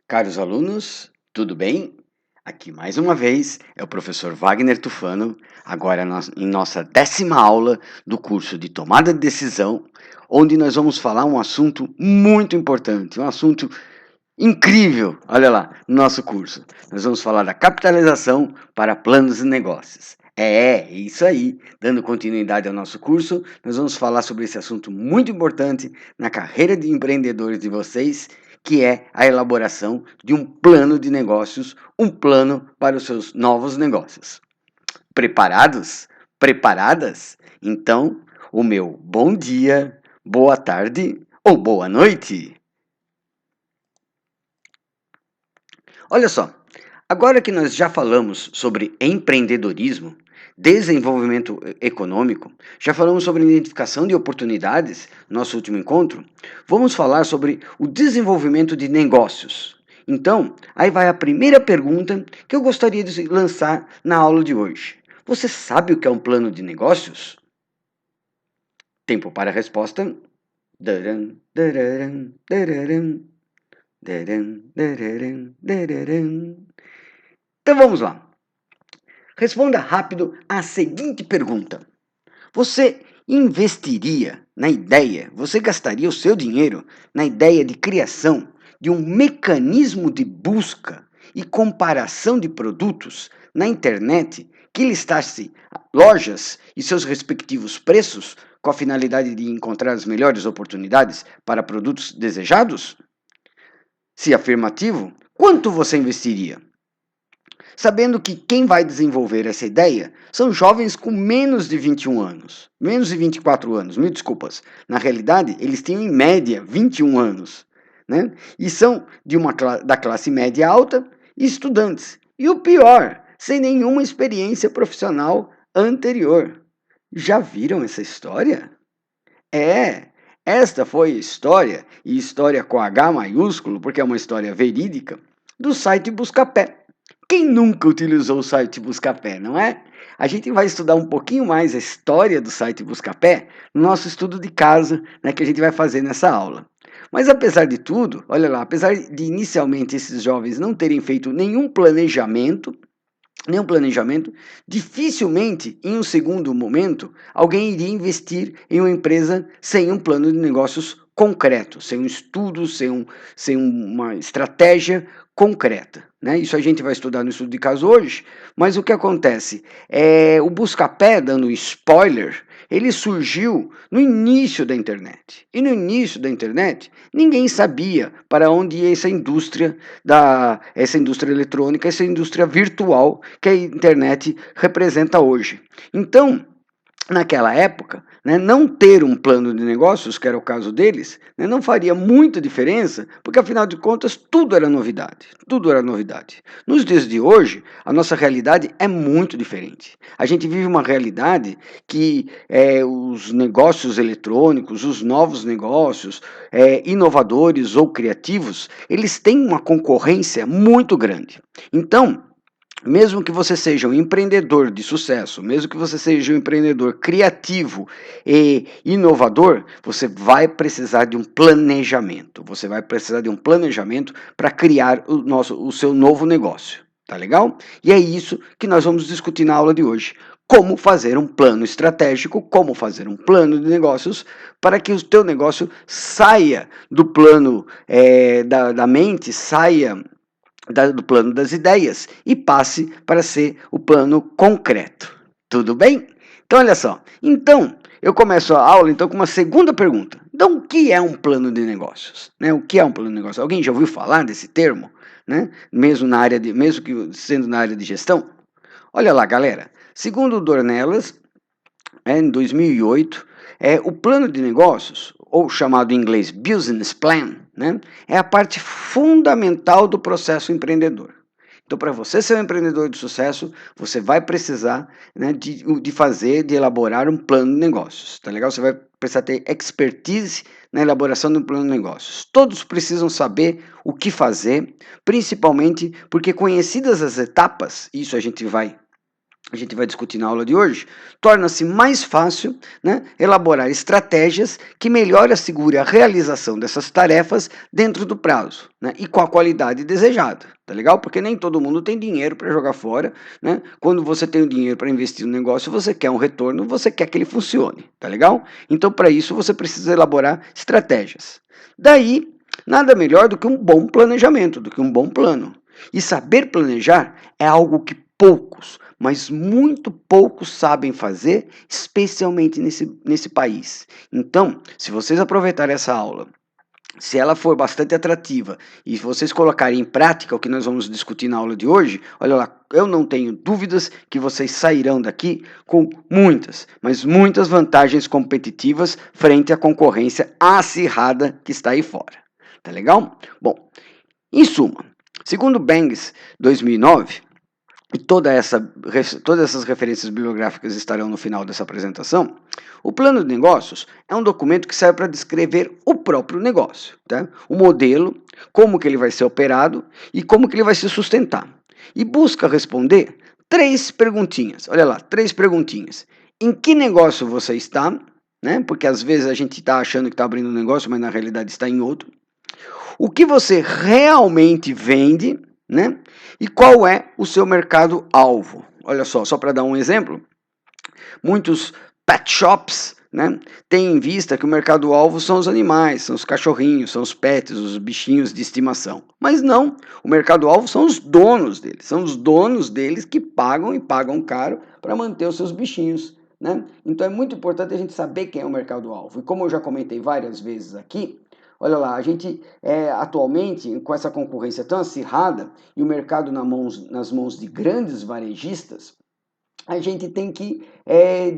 Caros alunos, tudo bem? Aqui mais uma vez é o professor Wagner Tufano, agora em nossa 10ª aula do curso de tomada de decisão, onde nós vamos falar um assunto muito importante, um assunto incrível, olha lá, no nosso curso. Nós vamos falar da capitalização para planos de negócios. É isso aí. Dando continuidade ao nosso curso, nós vamos falar sobre esse assunto muito importante na carreira de empreendedores de vocês, que é a elaboração de um plano de negócios, um plano para os seus novos negócios. Preparados? Preparadas? Então, o meu bom dia, boa tarde ou boa noite. Olha só, agora que nós já falamos sobre empreendedorismo, desenvolvimento econômico, já falamos sobre identificação de oportunidades no nosso último encontro, vamos falar sobre o desenvolvimento de negócios. Então, aí vai a primeira pergunta que eu gostaria de lançar na aula de hoje. Você sabe o que é um plano de negócios? Tempo para a resposta. Daran, dararan, dararan. Então vamos lá. Responda rápido a seguinte pergunta. Você investiria na ideia, você gastaria o seu dinheiro na ideia de criação de um mecanismo de busca e comparação de produtos na internet que listasse lojas e seus respectivos preços com a finalidade de encontrar as melhores oportunidades para produtos desejados? Se afirmativo, quanto você investiria? Sabendo que quem vai desenvolver essa ideia são jovens com menos de 21 anos, menos de 24 anos, mil desculpas. Na realidade, eles têm em média 21 anos, né? E são da classe média alta e estudantes. E o pior, sem nenhuma experiência profissional anterior. Já viram essa história? Esta foi a história, e história com H maiúsculo, porque é uma história verídica, do site Buscapé. Quem nunca utilizou o site Buscapé, não é? A gente vai estudar um pouquinho mais a história do site Buscapé no nosso estudo de casa, né, que a gente vai fazer nessa aula. Mas apesar de tudo, olha lá, apesar de inicialmente esses jovens não terem feito nenhum planejamento, dificilmente, em um segundo momento, alguém iria investir em uma empresa sem um plano de negócios concreto, sem um estudo, sem uma estratégia concreta. Né? Isso a gente vai estudar no estudo de caso hoje, mas o que acontece? O Buscapé, dando spoiler, ele surgiu no início da internet. E no início da internet, ninguém sabia para onde ia essa indústria eletrônica, essa indústria virtual que a internet representa hoje. Então, naquela época, né, não ter um plano de negócios, que era o caso deles, né, não faria muita diferença, porque afinal de contas tudo era novidade, tudo era novidade. Nos dias de hoje, a nossa realidade é muito diferente. A gente vive uma realidade que os negócios eletrônicos, os novos negócios, inovadores ou criativos, eles têm uma concorrência muito grande. Então, mesmo que você seja um empreendedor de sucesso, mesmo que você seja um empreendedor criativo e inovador, você vai precisar de um planejamento. Você vai precisar de um planejamento para criar o seu novo negócio. Tá legal? E é isso que nós vamos discutir na aula de hoje. Como fazer um plano estratégico, como fazer um plano de negócios para que o teu negócio saia do plano da mente, saia do plano das ideias e passe para ser o plano concreto. Tudo bem? Então, olha só. Então, eu começo a aula com uma segunda pergunta. Então, o que é um plano de negócios? Né? O que é um plano de negócios? Alguém já ouviu falar desse termo? Né? Mesmo que sendo na área de gestão? Olha lá, galera. Segundo o Dornelas, em 2008, o plano de negócios, ou chamado em inglês Business Plan, né, é a parte fundamental do processo empreendedor. Então, para você ser um empreendedor de sucesso, você vai precisar, né, de elaborar um plano de negócios. Tá legal? Você vai precisar ter expertise na elaboração de um plano de negócios. Todos precisam saber o que fazer, principalmente porque, conhecidas as etapas, isso a gente vai a gente vai discutir na aula de hoje, torna-se mais fácil, né, elaborar estratégias que melhor assegure a realização dessas tarefas dentro do prazo, né, e com a qualidade desejada, tá legal? Porque nem todo mundo tem dinheiro para jogar fora, né? Quando você tem o dinheiro para investir no negócio, você quer um retorno, você quer que ele funcione, tá legal? Então, para isso, você precisa elaborar estratégias. Daí, nada melhor do que um bom planejamento, do que um bom plano. E saber planejar é algo que poucos, mas muito poucos sabem fazer, especialmente nesse país. Então, se vocês aproveitarem essa aula, se ela for bastante atrativa e vocês colocarem em prática o que nós vamos discutir na aula de hoje, olha lá, eu não tenho dúvidas que vocês sairão daqui com muitas, mas muitas vantagens competitivas frente à concorrência acirrada que está aí fora. Tá legal? Bom, em suma, segundo Banks 2009, e todas essas referências bibliográficas estarão no final dessa apresentação, o plano de negócios é um documento que serve para descrever o próprio negócio, tá? O modelo, como que ele vai ser operado e como que ele vai se sustentar. E busca responder 3 perguntinhas. Olha lá, 3 perguntinhas. Em que negócio você está? Né? Porque às vezes a gente está achando que está abrindo um negócio, mas na realidade está em outro. O que você realmente vende, né? E qual é o seu mercado-alvo? Olha só para dar um exemplo, muitos pet shops, né, têm em vista que o mercado-alvo são os animais, são os cachorrinhos, são os pets, os bichinhos de estimação. Mas não, o mercado-alvo são os donos deles que pagam e pagam caro para manter os seus bichinhos. Né? Então é muito importante a gente saber quem é o mercado-alvo. E como eu já comentei várias vezes aqui, olha lá, a gente atualmente, com essa concorrência tão acirrada e o mercado nas mãos de grandes varejistas, a gente tem que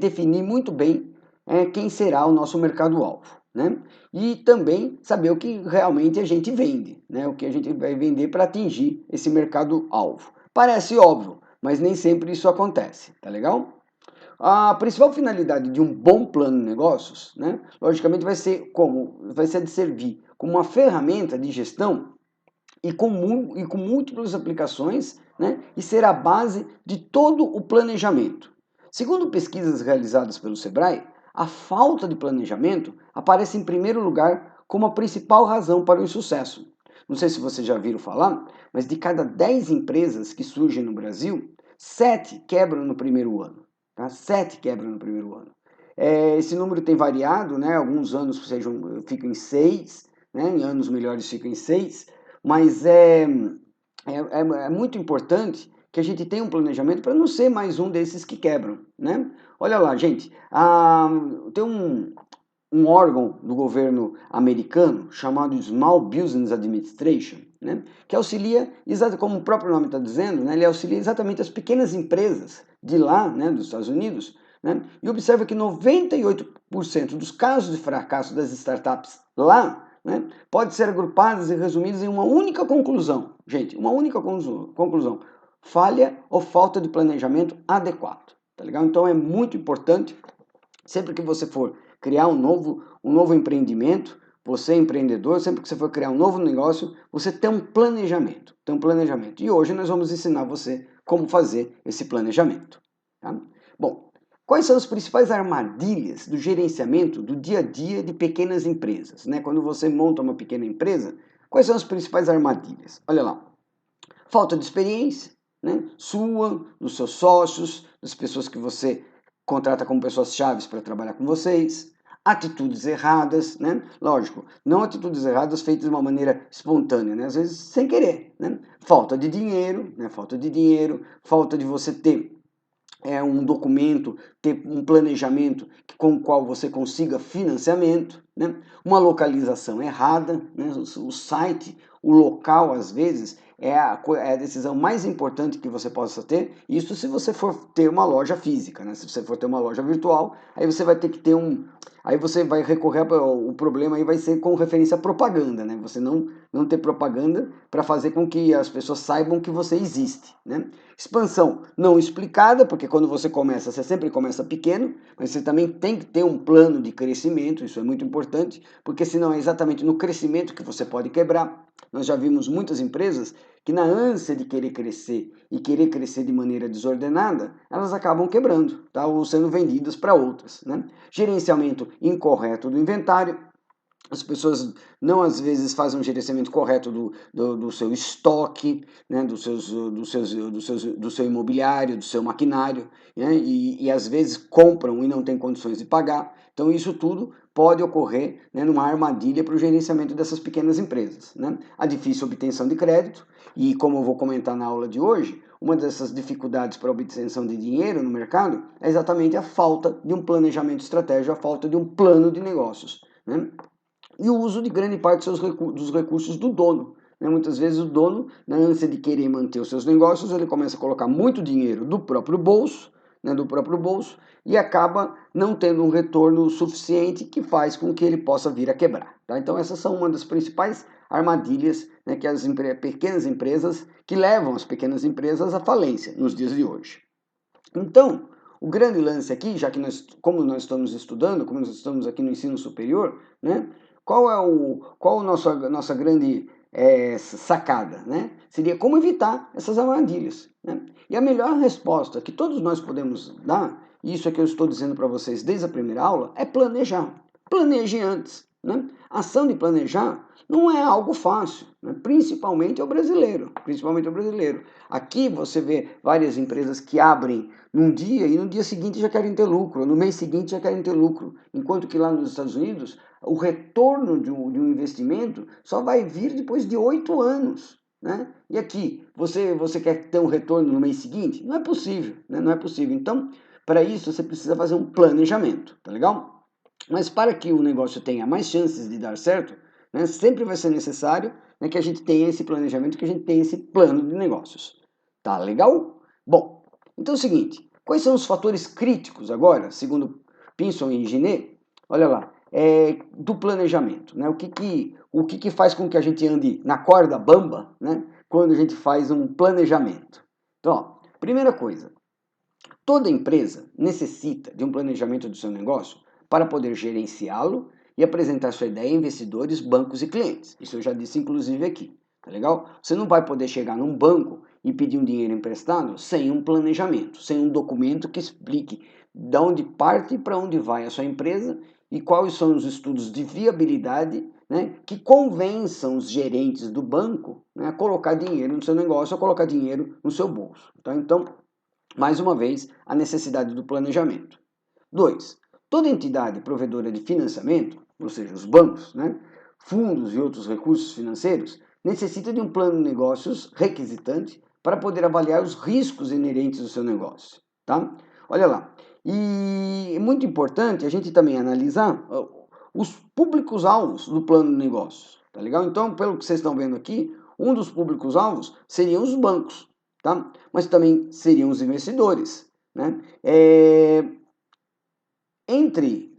definir muito bem quem será o nosso mercado-alvo. Né? E também saber o que realmente a gente vende, né? O que a gente vai vender para atingir esse mercado-alvo. Parece óbvio, mas nem sempre isso acontece, tá legal? A principal finalidade de um bom plano de negócios, né, logicamente, vai ser de servir como uma ferramenta de gestão e com múltiplas aplicações, né, e ser a base de todo o planejamento. Segundo pesquisas realizadas pelo Sebrae, a falta de planejamento aparece em primeiro lugar como a principal razão para o insucesso. Não sei se vocês já viram falar, mas de cada 10 empresas que surgem no Brasil, 7 quebram no primeiro ano. Tá? 7 quebram no primeiro ano. Esse número tem variado, né? Alguns anos ficam em 6, né? Em anos melhores ficam em 6, mas é muito importante que a gente tenha um planejamento para não ser mais um desses que quebram. Né? Olha lá, gente, tem um órgão do governo americano chamado Small Business Administration, né, que auxilia, como o próprio nome está dizendo, né, ele auxilia exatamente as pequenas empresas de lá, né, dos Estados Unidos, né, e observa que 98% dos casos de fracasso das startups lá, né, pode ser agrupadas e resumidas em uma única conclusão. Gente, uma única conclusão. Falha ou falta de planejamento adequado. Tá legal? Então é muito importante, sempre que você for criar um novo empreendimento, você empreendedor, sempre que você for criar um novo negócio, você tem um planejamento. E hoje nós vamos ensinar você como fazer esse planejamento. Tá? Bom, quais são as principais armadilhas do gerenciamento do dia a dia de pequenas empresas? Né? Quando você monta uma pequena empresa, quais são as principais armadilhas? Olha lá, falta de experiência, né? Sua, dos seus sócios, das pessoas que você contrata como pessoas chaves para trabalhar com vocês, atitudes erradas, né? Lógico, não atitudes erradas feitas de uma maneira espontânea, né? Às vezes sem querer, né? Falta de dinheiro, falta de você ter um documento, ter um planejamento com o qual você consiga financiamento, né? Uma localização errada, né? O site, o local, às vezes, é a decisão mais importante que você possa ter, isso se você for ter uma loja física, né? Se você for ter uma loja virtual, aí você vai ter que ter aí você vai recorrer, o problema aí vai ser com referência à propaganda, né? Você não ter propaganda para fazer com que as pessoas saibam que você existe, né? Expansão não explicada, porque quando você começa, você sempre começa pequeno, mas você também tem que ter um plano de crescimento, isso é muito importante, porque senão é exatamente no crescimento que você pode quebrar. Nós já vimos muitas empresas que na ânsia de querer crescer e querer crescer de maneira desordenada, elas acabam quebrando, tá? Ou sendo vendidas para outras, né? Gerenciamento incorreto do inventário. As pessoas não, às vezes, fazem um gerenciamento correto do seu estoque, né, do seu imobiliário, do seu maquinário, né, e às vezes compram e não têm condições de pagar. Então isso tudo pode ocorrer, né, numa armadilha para o gerenciamento dessas pequenas empresas, né? A difícil obtenção de crédito, e como eu vou comentar na aula de hoje, uma dessas dificuldades para a obtenção de dinheiro no mercado é exatamente a falta de um planejamento estratégico, a falta de um plano de negócios, né? E o uso de grande parte dos recursos do dono. Né? Muitas vezes o dono, na ânsia de querer manter os seus negócios, ele começa a colocar muito dinheiro do próprio bolso, né, e acaba não tendo um retorno suficiente que faz com que ele possa vir a quebrar. Tá? Então essas são uma das principais armadilhas, né, que as pequenas empresas, que levam as pequenas empresas à falência nos dias de hoje. Então, o grande lance aqui, já que como nós estamos estudando, como nós estamos aqui no ensino superior, né, qual a nossa grande sacada? Né? Seria como evitar essas armadilhas. Né? E a melhor resposta que todos nós podemos dar, e isso é que eu estou dizendo para vocês desde a primeira aula, é planejar. Planeje antes. Né? A ação de planejar não é algo fácil, né? Principalmente ao brasileiro. Aqui você vê várias empresas que abrem num dia e no dia seguinte já querem ter lucro, no mês seguinte já querem ter lucro, enquanto que lá nos Estados Unidos o retorno de um investimento só vai vir depois de 8 anos. Né? E aqui, você quer ter um retorno no mês seguinte? Não é possível, né? Não é possível. Então, para isso, você precisa fazer um planejamento, tá legal? Mas para que o negócio tenha mais chances de dar certo, né, sempre vai ser necessário, né, que a gente tenha esse planejamento, que a gente tenha esse plano de negócios. Tá legal? Bom, então é o seguinte, quais são os fatores críticos agora, segundo Pinson e Ginet, olha lá, do planejamento, né? O que faz com que a gente ande na corda bamba, né, quando a gente faz um planejamento? Então, ó, primeira coisa, toda empresa necessita de um planejamento do seu negócio para poder gerenciá-lo e apresentar sua ideia a investidores, bancos e clientes. Isso eu já disse inclusive aqui, tá legal? Você não vai poder chegar num banco e pedir um dinheiro emprestado sem um planejamento, sem um documento que explique de onde parte e para onde vai a sua empresa e quais são os estudos de viabilidade, né, que convençam os gerentes do banco, né, a colocar dinheiro no seu negócio, a colocar dinheiro no seu bolso. Tá? Então, mais uma vez, a necessidade do planejamento. 2. Toda entidade provedora de financiamento, ou seja, os bancos, né, fundos e outros recursos financeiros, necessita de um plano de negócios requisitante para poder avaliar os riscos inerentes do seu negócio. Tá? Olha lá. E é muito importante a gente também analisar os públicos-alvos do plano de negócios. Tá legal? Então, pelo que vocês estão vendo aqui, um dos públicos-alvos seriam os bancos. Tá? Mas também seriam os investidores. Né? Entre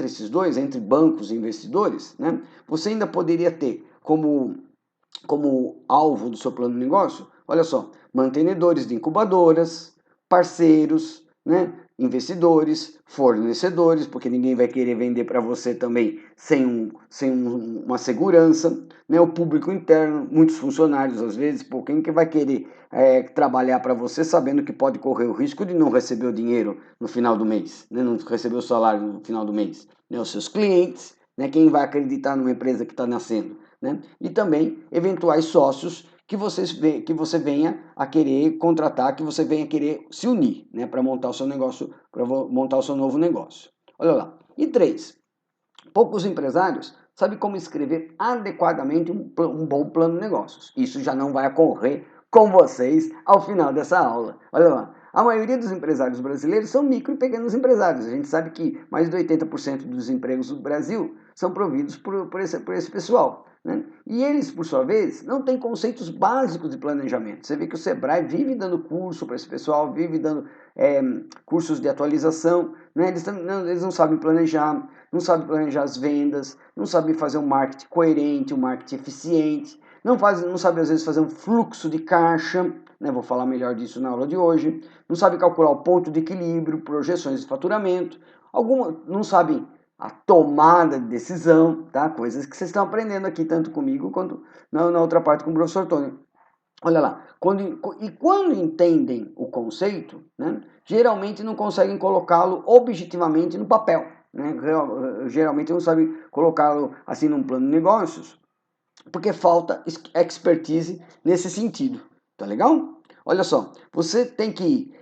esses dois, entre bancos e investidores, né, você ainda poderia ter como alvo do seu plano de negócio, olha só, mantenedores de incubadoras, parceiros, né, investidores, fornecedores, porque ninguém vai querer vender para você também sem uma segurança, né, o público interno, muitos funcionários às vezes, pô, quem que vai querer trabalhar para você sabendo que pode correr o risco de não receber o dinheiro no final do mês, né, não receber o salário no final do mês, né, os seus clientes, né, quem vai acreditar numa empresa que está nascendo, né, e também eventuais sócios que você venha a querer contratar, que você venha a querer se unir, né, para montar o seu negócio, para montar o seu novo negócio. Olha lá. E 3, poucos empresários sabem como escrever adequadamente um bom plano de negócios. Isso já não vai ocorrer com vocês ao final dessa aula. Olha lá. A maioria dos empresários brasileiros são micro e pequenos empresários. A gente sabe que mais de 80% dos empregos do Brasil são providos por esse pessoal. Né? E eles, por sua vez, não têm conceitos básicos de planejamento. Você vê que o Sebrae vive dando curso para esse pessoal, vive dando cursos de atualização. Né? Eles não sabem planejar, não sabem planejar as vendas, não sabem fazer um marketing coerente, um marketing eficiente, não sabem às vezes fazer um fluxo de caixa, né? Vou falar melhor disso na aula de hoje, não sabem calcular o ponto de equilíbrio, projeções de faturamento, não sabem a tomada de decisão, tá? Coisas que vocês estão aprendendo aqui, tanto comigo quanto na outra parte com o professor Tony. Olha lá, quando entendem o conceito, né, geralmente não conseguem colocá-lo objetivamente no papel. Né? Geralmente não sabem colocá-lo assim num plano de negócios, porque falta expertise nesse sentido. Tá legal? Olha só, você tem que,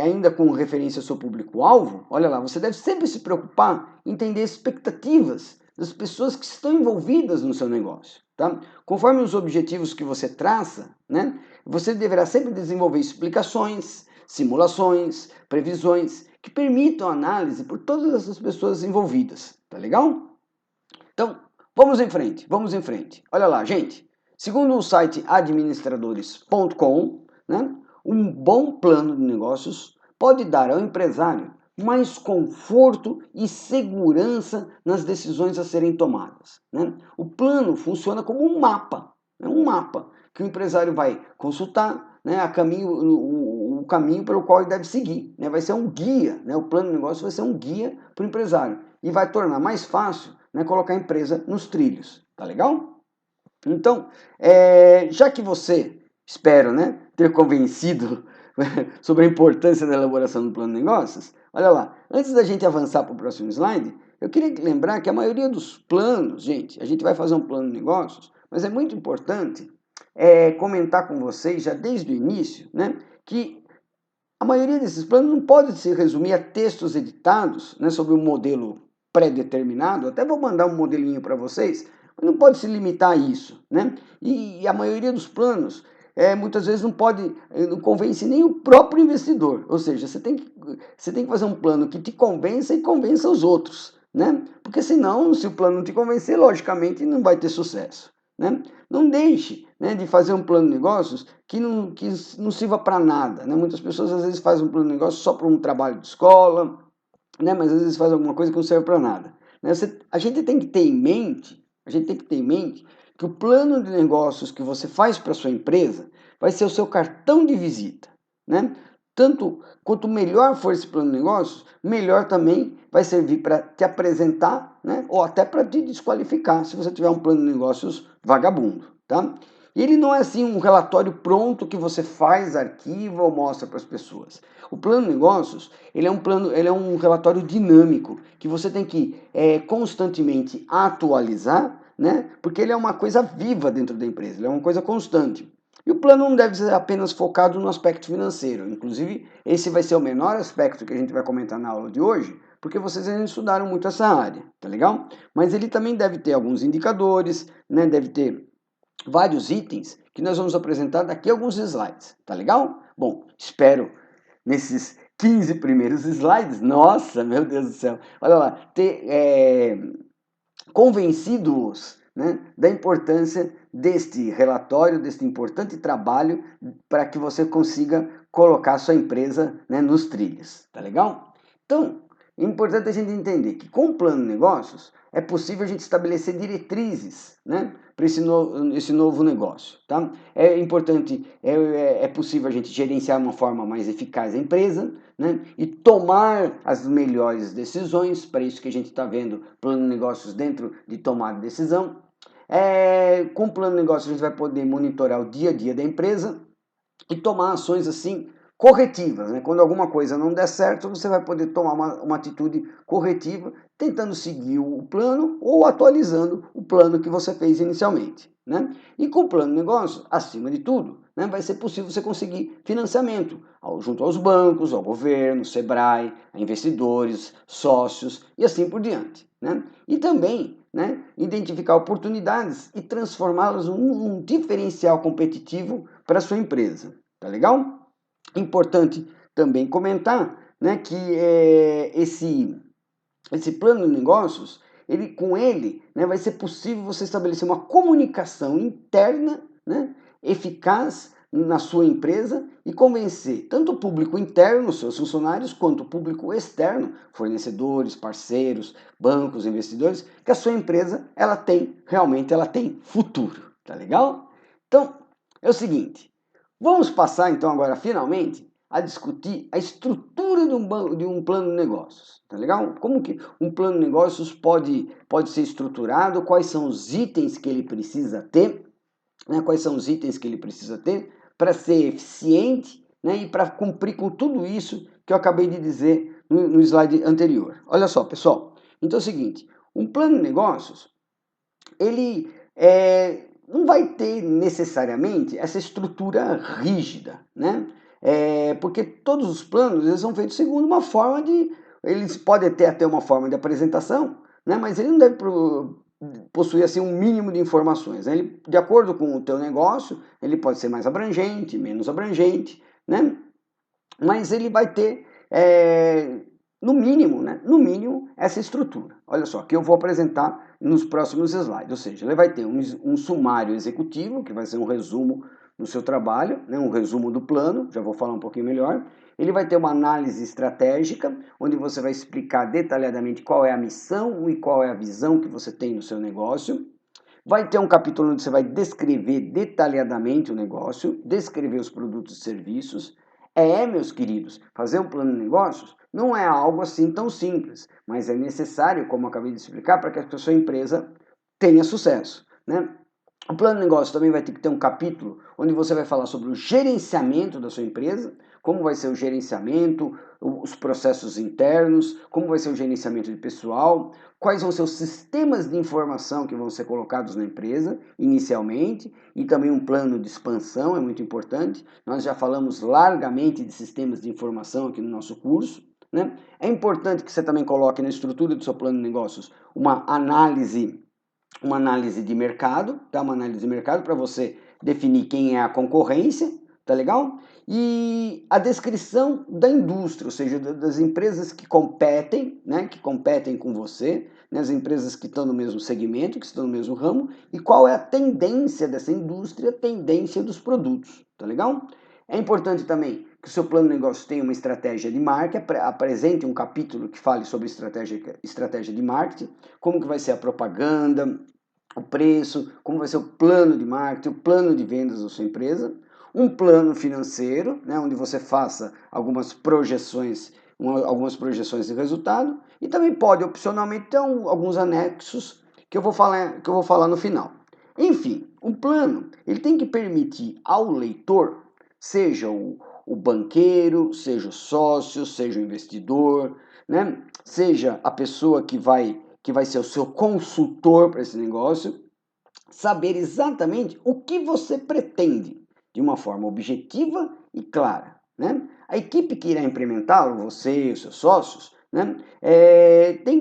ainda com referência ao seu público-alvo, olha lá, você deve sempre se preocupar em entender expectativas das pessoas que estão envolvidas no seu negócio. Tá? Conforme os objetivos que você traça, né, você deverá sempre desenvolver explicações, simulações, previsões que permitam análise por todas essas pessoas envolvidas. Tá legal? Então, vamos em frente, vamos em frente. Olha lá, gente. Segundo o site administradores.com, né, um bom plano de negócios pode dar ao empresário mais conforto e segurança nas decisões a serem tomadas. Né? O plano funciona como um mapa que o empresário vai consultar, né, o caminho pelo qual ele deve seguir. Né? Vai ser um guia, né? O plano de negócio vai ser um guia para o empresário e vai tornar mais fácil, né, colocar a empresa nos trilhos. Tá legal? Então, já que você, espero, né, ter convencido sobre a importância da elaboração do plano de negócios, olha lá, antes da gente avançar para o próximo slide, eu queria lembrar que a maioria dos planos, gente, a gente vai fazer um plano de negócios, mas é muito importante comentar com vocês já desde o início, né, que a maioria desses planos não pode se resumir a textos editados, né, sobre um modelo pré-determinado. Até vou mandar um modelinho para vocês, mas não pode se limitar a isso. Né? E a maioria dos planos, muitas vezes não convence nem o próprio investidor. Ou seja, você tem que fazer um plano que te convença e convença os outros. Né? Porque senão, se o plano não te convencer, logicamente não vai ter sucesso. Né? Não deixe, né, de fazer um plano de negócios que não sirva para nada. Né? Muitas pessoas às vezes fazem um plano de negócio só para um trabalho de escola, né, mas às vezes faz alguma coisa que não serve para nada. Né? A gente tem que ter em mente, que o plano de negócios que você faz para sua empresa vai ser o seu cartão de visita. Né? Tanto quanto melhor for esse plano de negócios, melhor também vai servir para te apresentar, né, ou até para te desqualificar se você tiver um plano de negócios vagabundo. Tá? E ele não é assim um relatório pronto que você faz, arquiva ou mostra para as pessoas. O plano de negócios, ele é um relatório dinâmico que você tem que constantemente atualizar, né? Porque ele é uma coisa viva dentro da empresa, ele é uma coisa constante. E o plano não deve ser apenas focado no aspecto financeiro. Inclusive, esse vai ser o menor aspecto que a gente vai comentar na aula de hoje, porque vocês ainda estudaram muito essa área, tá legal? Mas ele também deve ter alguns indicadores, né? Deve ter vários itens que nós vamos apresentar daqui a alguns slides, tá legal? Bom, espero nesses 15 primeiros slides, nossa, meu Deus do céu, olha lá, ter convencido-os, né, da importância deste relatório, deste importante trabalho para que você consiga colocar sua empresa, né, nos trilhos, tá legal? Então, é importante a gente entender que com o plano de negócios é possível a gente estabelecer diretrizes, né, para esse novo negócio. Tá? É importante, é possível a gente gerenciar de uma forma mais eficaz a empresa, né, e tomar as melhores decisões. Para isso que a gente está vendo plano de negócios dentro de tomar decisão. Com o plano de negócios a gente vai poder monitorar o dia a dia da empresa e tomar ações assim corretivas. Né? Quando alguma coisa não der certo, você vai poder tomar uma atitude corretiva, tentando seguir o plano ou atualizando o plano que você fez inicialmente. Né? E com o plano de negócio, acima de tudo, né, vai ser possível você conseguir financiamento junto aos bancos, ao governo, Sebrae, a investidores, sócios e assim por diante. Né? E também, né, identificar oportunidades e transformá-las num diferencial competitivo para a sua empresa. Tá legal? Importante também comentar, né, que esse plano de negócios, com ele, né, vai ser possível você estabelecer uma comunicação interna, né, eficaz na sua empresa e convencer tanto o público interno, seus funcionários, quanto o público externo, fornecedores, parceiros, bancos, investidores, que a sua empresa realmente ela tem futuro. Tá legal? Então, é o seguinte, vamos passar então agora finalmente a discutir a estrutura de um plano de negócios, tá legal? Como que um plano de negócios pode ser estruturado, quais são os itens que ele precisa ter, né, quais são os itens que ele precisa ter para ser eficiente, né, e para cumprir com tudo isso que eu acabei de dizer no slide anterior. Olha só, pessoal. Então é o seguinte, um plano de negócios, ele não vai ter necessariamente essa estrutura rígida, né? Porque todos os planos eles são feitos segundo uma forma de... Eles podem ter até uma forma de apresentação, né? Mas ele não deve possuir assim, um mínimo de informações. Né? Ele, de acordo com o teu negócio, ele pode ser mais abrangente, menos abrangente, né? Mas ele vai ter, no mínimo, né? No mínimo, essa estrutura. Olha só, que eu vou apresentar nos próximos slides. Ou seja, ele vai ter um sumário executivo, que vai ser um resumo do seu trabalho, né? Um resumo do plano, já vou falar um pouquinho melhor. Ele vai ter uma análise estratégica, onde você vai explicar detalhadamente qual é a missão e qual é a visão que você tem no seu negócio. Vai ter um capítulo onde você vai descrever detalhadamente o negócio, descrever os produtos e serviços. Meus queridos, fazer um plano de negócios não é algo assim tão simples, mas é necessário, como eu acabei de explicar, para que a sua empresa tenha sucesso, né? O plano de negócio também vai ter que ter um capítulo onde você vai falar sobre o gerenciamento da sua empresa, como vai ser o gerenciamento, os processos internos, como vai ser o gerenciamento de pessoal, quais vão ser os sistemas de informação que vão ser colocados na empresa inicialmente, e também um plano de expansão é muito importante. Nós já falamos largamente de sistemas de informação aqui no nosso curso, né? É importante que você também coloque na estrutura do seu plano de negócios uma análise de mercado, tá? Uma análise de mercado para você definir quem é a concorrência, tá legal? E a descrição da indústria, ou seja, das empresas que competem, né? Que competem com você, né? As empresas que estão no mesmo segmento, que estão no mesmo ramo, e qual é a tendência dessa indústria, a tendência dos produtos, tá legal? É importante também que o seu plano de negócio tenha uma estratégia de marca, apresente um capítulo que fale sobre estratégia de marketing, como que vai ser a propaganda, o preço, como vai ser o plano de marketing, o plano de vendas da sua empresa, um plano financeiro, né, onde você faça algumas projeções de resultado, e também pode opcionalmente ter alguns anexos que eu vou falar no final. Enfim, um plano ele tem que permitir ao leitor, seja o banqueiro, seja o sócio, seja o investidor, né, seja a pessoa que vai ser o seu consultor para esse negócio, saber exatamente o que você pretende, de uma forma objetiva e clara, né? A equipe que irá implementá-lo, você e os seus sócios, né,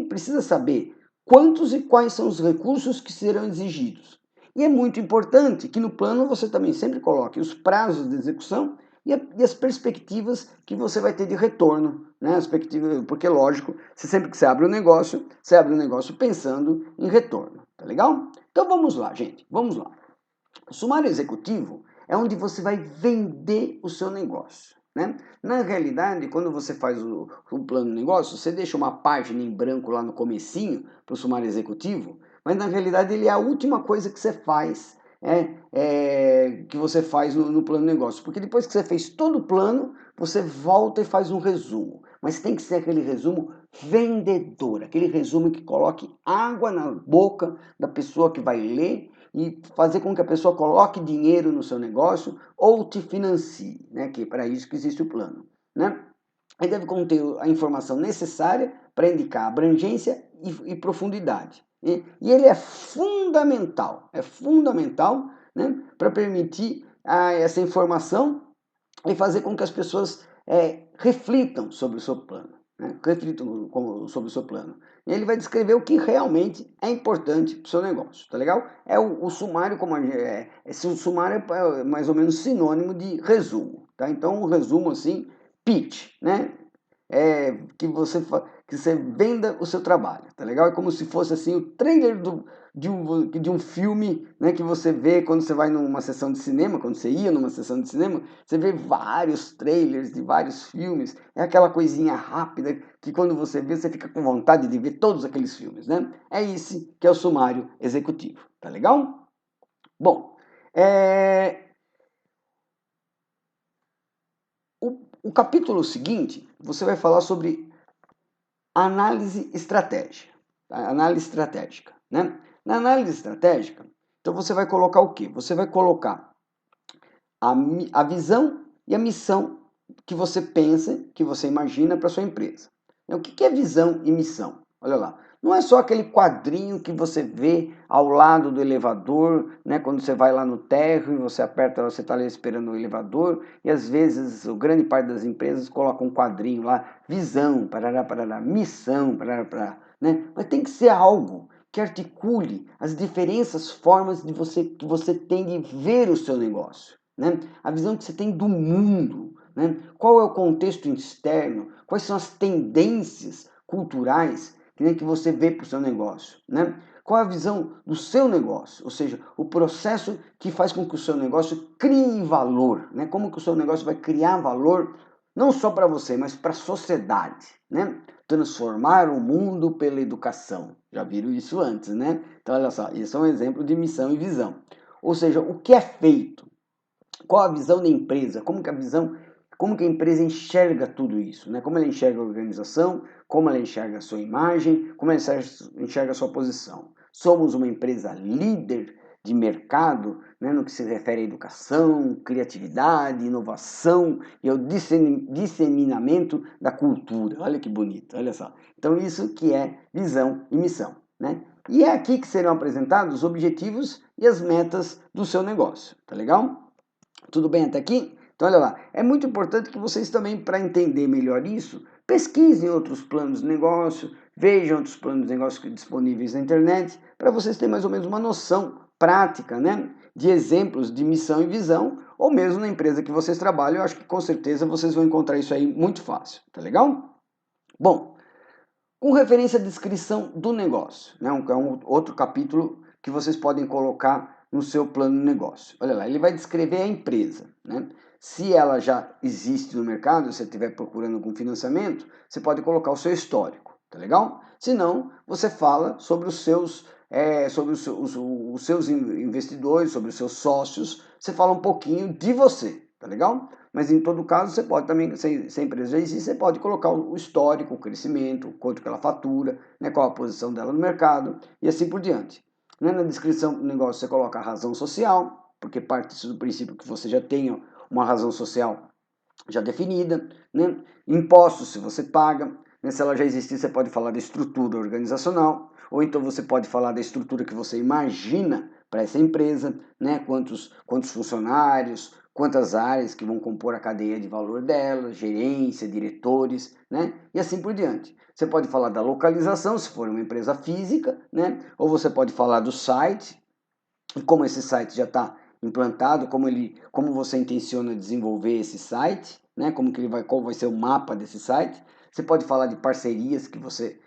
precisa saber quantos e quais são os recursos que serão exigidos. E é muito importante que no plano você também sempre coloque os prazos de execução e as perspectivas que você vai ter de retorno, né? Porque, lógico, sempre que você abre um negócio pensando em retorno, tá legal? Então vamos lá, gente, vamos lá. O sumário executivo é onde você vai vender o seu negócio, né? Na realidade, quando você faz o plano de negócio, você deixa uma página em branco lá no comecinho para o sumário executivo, mas na realidade ele é a última coisa que você faz, que você faz no plano de negócio. Porque depois que você fez todo o plano, você volta e faz um resumo. Mas tem que ser aquele resumo vendedor, aquele resumo que coloque água na boca da pessoa que vai ler e fazer com que a pessoa coloque dinheiro no seu negócio ou te financie, né? Que é para isso que existe o plano, né? Ele deve conter a informação necessária para indicar abrangência e profundidade. E ele é fundamental, né, para permitir essa informação e fazer com que as pessoas reflitam sobre o seu plano. Né? Reflitam sobre o seu plano. E ele vai descrever o que realmente é importante para o seu negócio, tá legal? O sumário, o sumário é mais ou menos sinônimo de resumo, tá? Então, um resumo assim, pitch, né? Que você venda o seu trabalho, tá legal? É como se fosse assim o trailer de um filme, né, que você vê quando você vai numa sessão de cinema, quando você ia numa sessão de cinema, você vê vários trailers de vários filmes, é aquela coisinha rápida que quando você vê, você fica com vontade de ver todos aqueles filmes, né? É esse que é o sumário executivo, tá legal? Bom, o capítulo seguinte, você vai falar sobre análise estratégica, tá? Análise estratégica, né? Na análise estratégica, Então você vai colocar o quê? Você vai colocar a visão e a missão que você pensa, que você imagina para sua empresa. O que é visão e missão? Olha lá, não é só aquele quadrinho que você vê ao lado do elevador, né? Quando você vai lá no térreo e você aperta, você está ali esperando o elevador, e às vezes, a grande parte das empresas coloca um quadrinho lá, visão, parará, parará, missão, parará, parará, né? Mas tem que ser algo que articule as diferentes formas que você tem de ver o seu negócio, né? A visão que você tem do mundo, né? Qual é o contexto externo, quais são as tendências culturais, né, que você vê para o seu negócio, né? Qual é a visão do seu negócio, ou seja, o processo que faz com que o seu negócio crie valor, né? Como que o seu negócio vai criar valor não só para você, mas para a sociedade, né? Transformar o mundo pela educação. Já viram isso antes, né? Então, olha só, isso é um exemplo de missão e visão. Ou seja, o que é feito? Qual a visão da empresa? Como que a empresa enxerga tudo isso, né? Como ela enxerga a organização, como ela enxerga a sua imagem, como ela enxerga a sua posição. Somos uma empresa líder de mercado, né, no que se refere à educação, criatividade, inovação e ao disseminamento da cultura. Olha que bonito, olha só. Então isso que é visão e missão, né? E é aqui que serão apresentados os objetivos e as metas do seu negócio, tá legal? Tudo bem até aqui? Então, olha lá, é muito importante que vocês também, para entender melhor isso, pesquisem outros planos de negócio, vejam outros planos de negócio disponíveis na internet, para vocês terem mais ou menos uma noção prática, né, de exemplos de missão e visão, ou mesmo na empresa que vocês trabalham. Eu acho que com certeza vocês vão encontrar isso aí muito fácil, tá legal? Bom, com referência à descrição do negócio, né, é um outro capítulo que vocês podem colocar no seu plano de negócio. Olha lá, ele vai descrever a empresa, né? Se ela já existe no mercado, se você estiver procurando algum financiamento, você pode colocar o seu histórico, tá legal? Se não, você fala sobre os seus investidores, sobre os seus sócios, você fala um pouquinho de você, tá legal? Mas em todo caso, você pode também, se a empresa já existe, você pode colocar o histórico, o crescimento, quanto que ela fatura, né, qual a posição dela no mercado e assim por diante. Né? Na descrição do negócio você coloca a razão social, porque parte do princípio que você já tenha uma razão social já definida, né? Impostos, se você paga, né? Se ela já existir, você pode falar da estrutura organizacional, ou então você pode falar da estrutura que você imagina para essa empresa, né? Quantos funcionários, quantas áreas que vão compor a cadeia de valor dela, gerência, diretores, né? E assim por diante. Você pode falar da localização, se for uma empresa física, né? Ou você pode falar do site, e como esse site já está implantado, como você intenciona desenvolver esse site, né? Qual vai ser o mapa desse site. Você pode falar de parcerias que você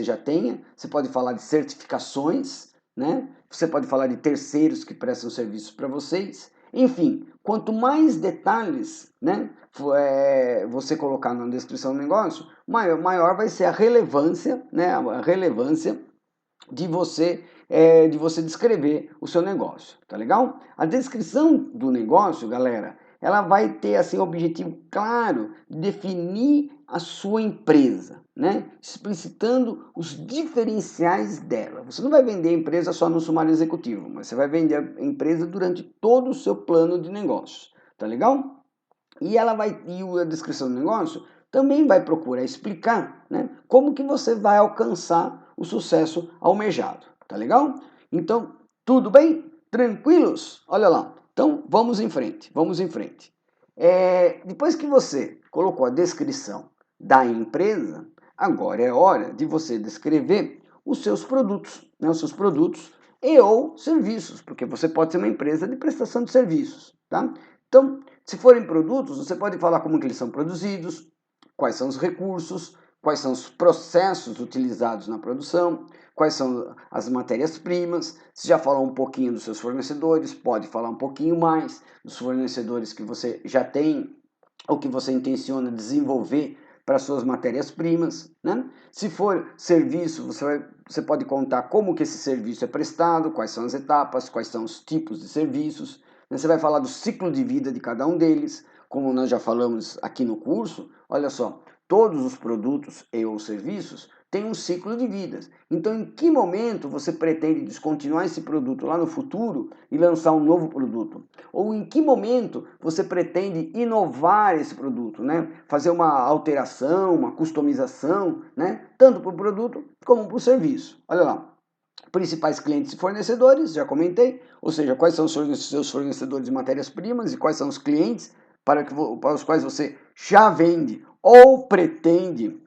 já tenha, você pode falar de certificações, né? Você pode falar de terceiros que prestam serviços para vocês. Enfim, quanto mais detalhes, né, você colocar na descrição do negócio, maior vai ser a relevância, né, a relevância de você descrever o seu negócio, tá legal? A descrição do negócio, galera, ela vai ter assim o objetivo claro de definir a sua empresa, né? Explicitando os diferenciais dela. Você não vai vender a empresa só no sumário executivo, mas você vai vender a empresa durante todo o seu plano de negócio, tá legal? E a descrição do negócio também vai procurar explicar, né, como que você vai alcançar o sucesso almejado, tá legal? Então, tudo bem? Tranquilos? Olha lá. Então, vamos em frente, vamos em frente. Depois que você colocou a descrição da empresa, agora é hora de você descrever os seus produtos, né, os seus produtos e ou serviços, porque você pode ser uma empresa de prestação de serviços, tá? Então, se forem produtos, você pode falar como que eles são produzidos, quais são os recursos, quais são os processos utilizados na produção, quais são as matérias-primas. Se já falou um pouquinho dos seus fornecedores, pode falar um pouquinho mais dos fornecedores que você já tem ou que você intenciona desenvolver para suas matérias-primas, né? Se for serviço, você pode contar como que esse serviço é prestado, quais são as etapas, quais são os tipos de serviços. Você vai falar do ciclo de vida de cada um deles, como nós já falamos aqui no curso. Olha só, todos os produtos e ou serviços tem um ciclo de vidas. Então, em que momento você pretende descontinuar esse produto lá no futuro e lançar um novo produto? Ou em que momento você pretende inovar esse produto, né? Fazer uma alteração, uma customização, né? Tanto para o produto como para o serviço. Olha lá. Principais clientes e fornecedores, já comentei, ou seja, quais são os seus fornecedores de matérias-primas e quais são os clientes para os quais você já vende ou pretende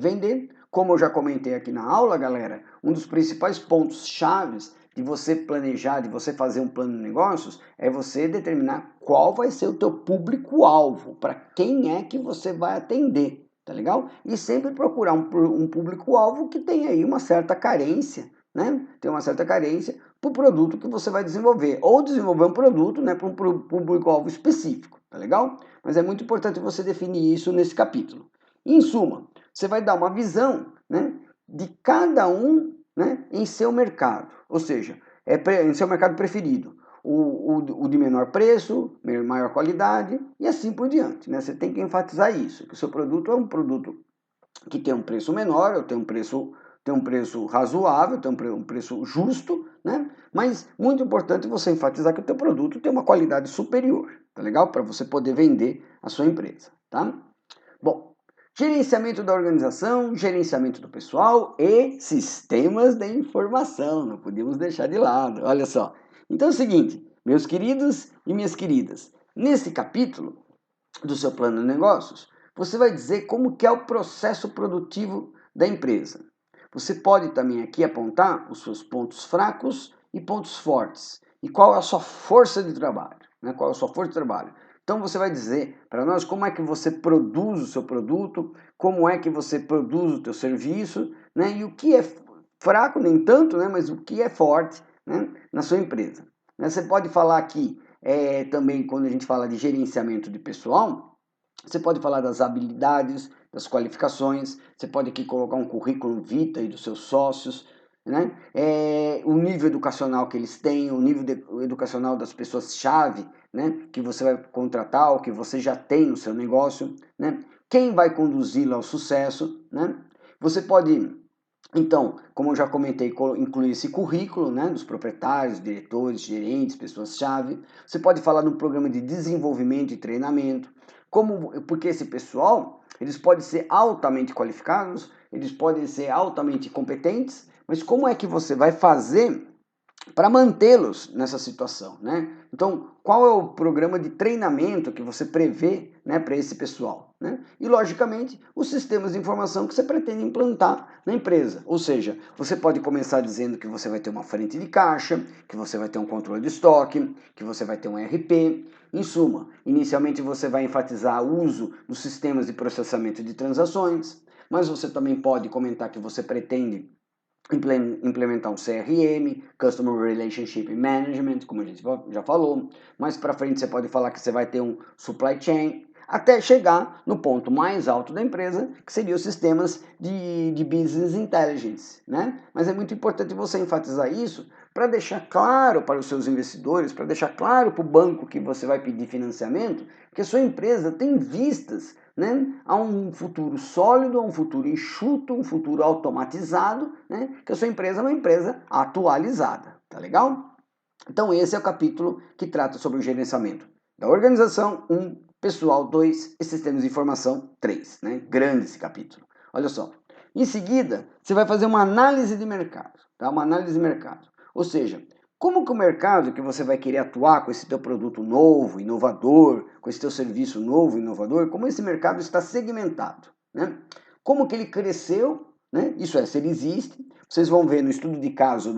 vender. Como eu já comentei aqui na aula, galera, um dos principais pontos chaves de você planejar, de você fazer um plano de negócios, é você determinar qual vai ser o teu público-alvo, para quem é que você vai atender, tá legal? E sempre procurar um público-alvo que tenha aí uma certa carência, né? Tem uma certa carência para o produto que você vai desenvolver, ou desenvolver um produto, né, para um público-alvo específico, tá legal? Mas é muito importante você definir isso nesse capítulo. Em suma, você vai dar uma visão, né, de cada um, né, em seu mercado, ou seja, em seu mercado preferido. O de menor preço, maior qualidade e assim por diante. Né? Você tem que enfatizar isso, que o seu produto é um produto que tem um preço menor, ou tem um preço razoável, tem um preço justo, né? Mas muito importante você enfatizar que o teu produto tem uma qualidade superior, tá legal? Para você poder vender a sua empresa, tá? Bom, gerenciamento da organização, gerenciamento do pessoal e sistemas de informação. Não podemos deixar de lado. Olha só. Então é o seguinte, meus queridos e minhas queridas, nesse capítulo do seu plano de negócios, você vai dizer como que é o processo produtivo da empresa. Você pode também aqui apontar os seus pontos fracos e pontos fortes. E qual é a sua força de trabalho, né? Qual é a sua força de trabalho? Então você vai dizer para nós como é que você produz o seu produto, como é que você produz o teu serviço, né? E o que é fraco, nem tanto, né? Mas o que é forte, né, na sua empresa. Você pode falar aqui também, quando a gente fala de gerenciamento de pessoal, você pode falar das habilidades, das qualificações, você pode aqui colocar um currículo vitae dos seus sócios, né? O nível educacional que eles têm, o nível educacional das pessoas-chave, né, que você vai contratar ou que você já tem no seu negócio, né? Quem vai conduzi-lo ao sucesso, né? Você pode, então, como eu já comentei, incluir esse currículo, né, dos proprietários, diretores, gerentes, pessoas-chave. Você pode falar no programa de desenvolvimento e treinamento, porque esse pessoal, eles podem ser altamente qualificados, eles podem ser altamente competentes, mas como é que você vai fazer para mantê-los nessa situação, né? Então, qual é o programa de treinamento que você prevê, né, para esse pessoal, né? E, logicamente, os sistemas de informação que você pretende implantar na empresa. Ou seja, você pode começar dizendo que você vai ter uma frente de caixa, que você vai ter um controle de estoque, que você vai ter um RP. Em suma, inicialmente você vai enfatizar o uso dos sistemas de processamento de transações, mas você também pode comentar que você pretende implementar um CRM, Customer Relationship Management, como a gente já falou. Mais para frente você pode falar que você vai ter um supply chain, até chegar no ponto mais alto da empresa, que seriam os sistemas de Business Intelligence, né? Mas é muito importante você enfatizar isso para deixar claro para os seus investidores, para deixar claro para o banco que você vai pedir financiamento, que a sua empresa tem vistas, né, a um futuro sólido, a um futuro enxuto, um futuro automatizado, né, que a sua empresa é uma empresa atualizada, tá legal? Então esse é o capítulo que trata sobre o gerenciamento da organização 1, pessoal 2 e sistemas de informação 3, né? Grande esse capítulo. Olha só. Em seguida, você vai fazer uma análise de mercado, tá? Uma análise de mercado. Ou seja, como que o mercado que você vai querer atuar com esse teu produto novo, inovador, com esse teu serviço novo, inovador, como esse mercado está segmentado, né? Como que ele cresceu, né? Isso é, se ele existe. Vocês vão ver no estudo de caso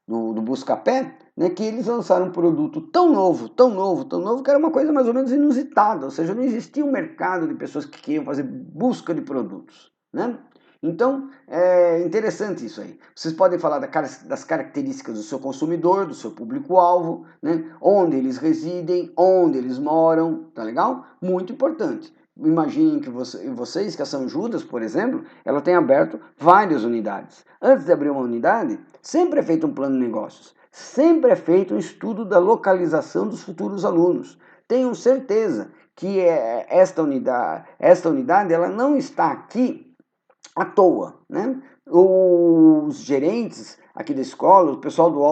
do Buscapé, né, que eles lançaram um produto tão novo, tão novo, tão novo, que era uma coisa mais ou menos inusitada, ou seja, não existia um mercado de pessoas que queriam fazer busca de produtos, né? Então, é interessante isso aí. Vocês podem falar das características do seu consumidor, do seu público-alvo, né? Onde eles residem, onde eles moram, tá legal? Muito importante. Imaginem que vocês, que a São Judas, por exemplo, ela tem aberto várias unidades. Antes de abrir uma unidade, sempre é feito um plano de negócios. Sempre é feito um estudo da localização dos futuros alunos. Tenham certeza que esta unidade ela não está aqui à toa, né? Os gerentes aqui da escola, o pessoal do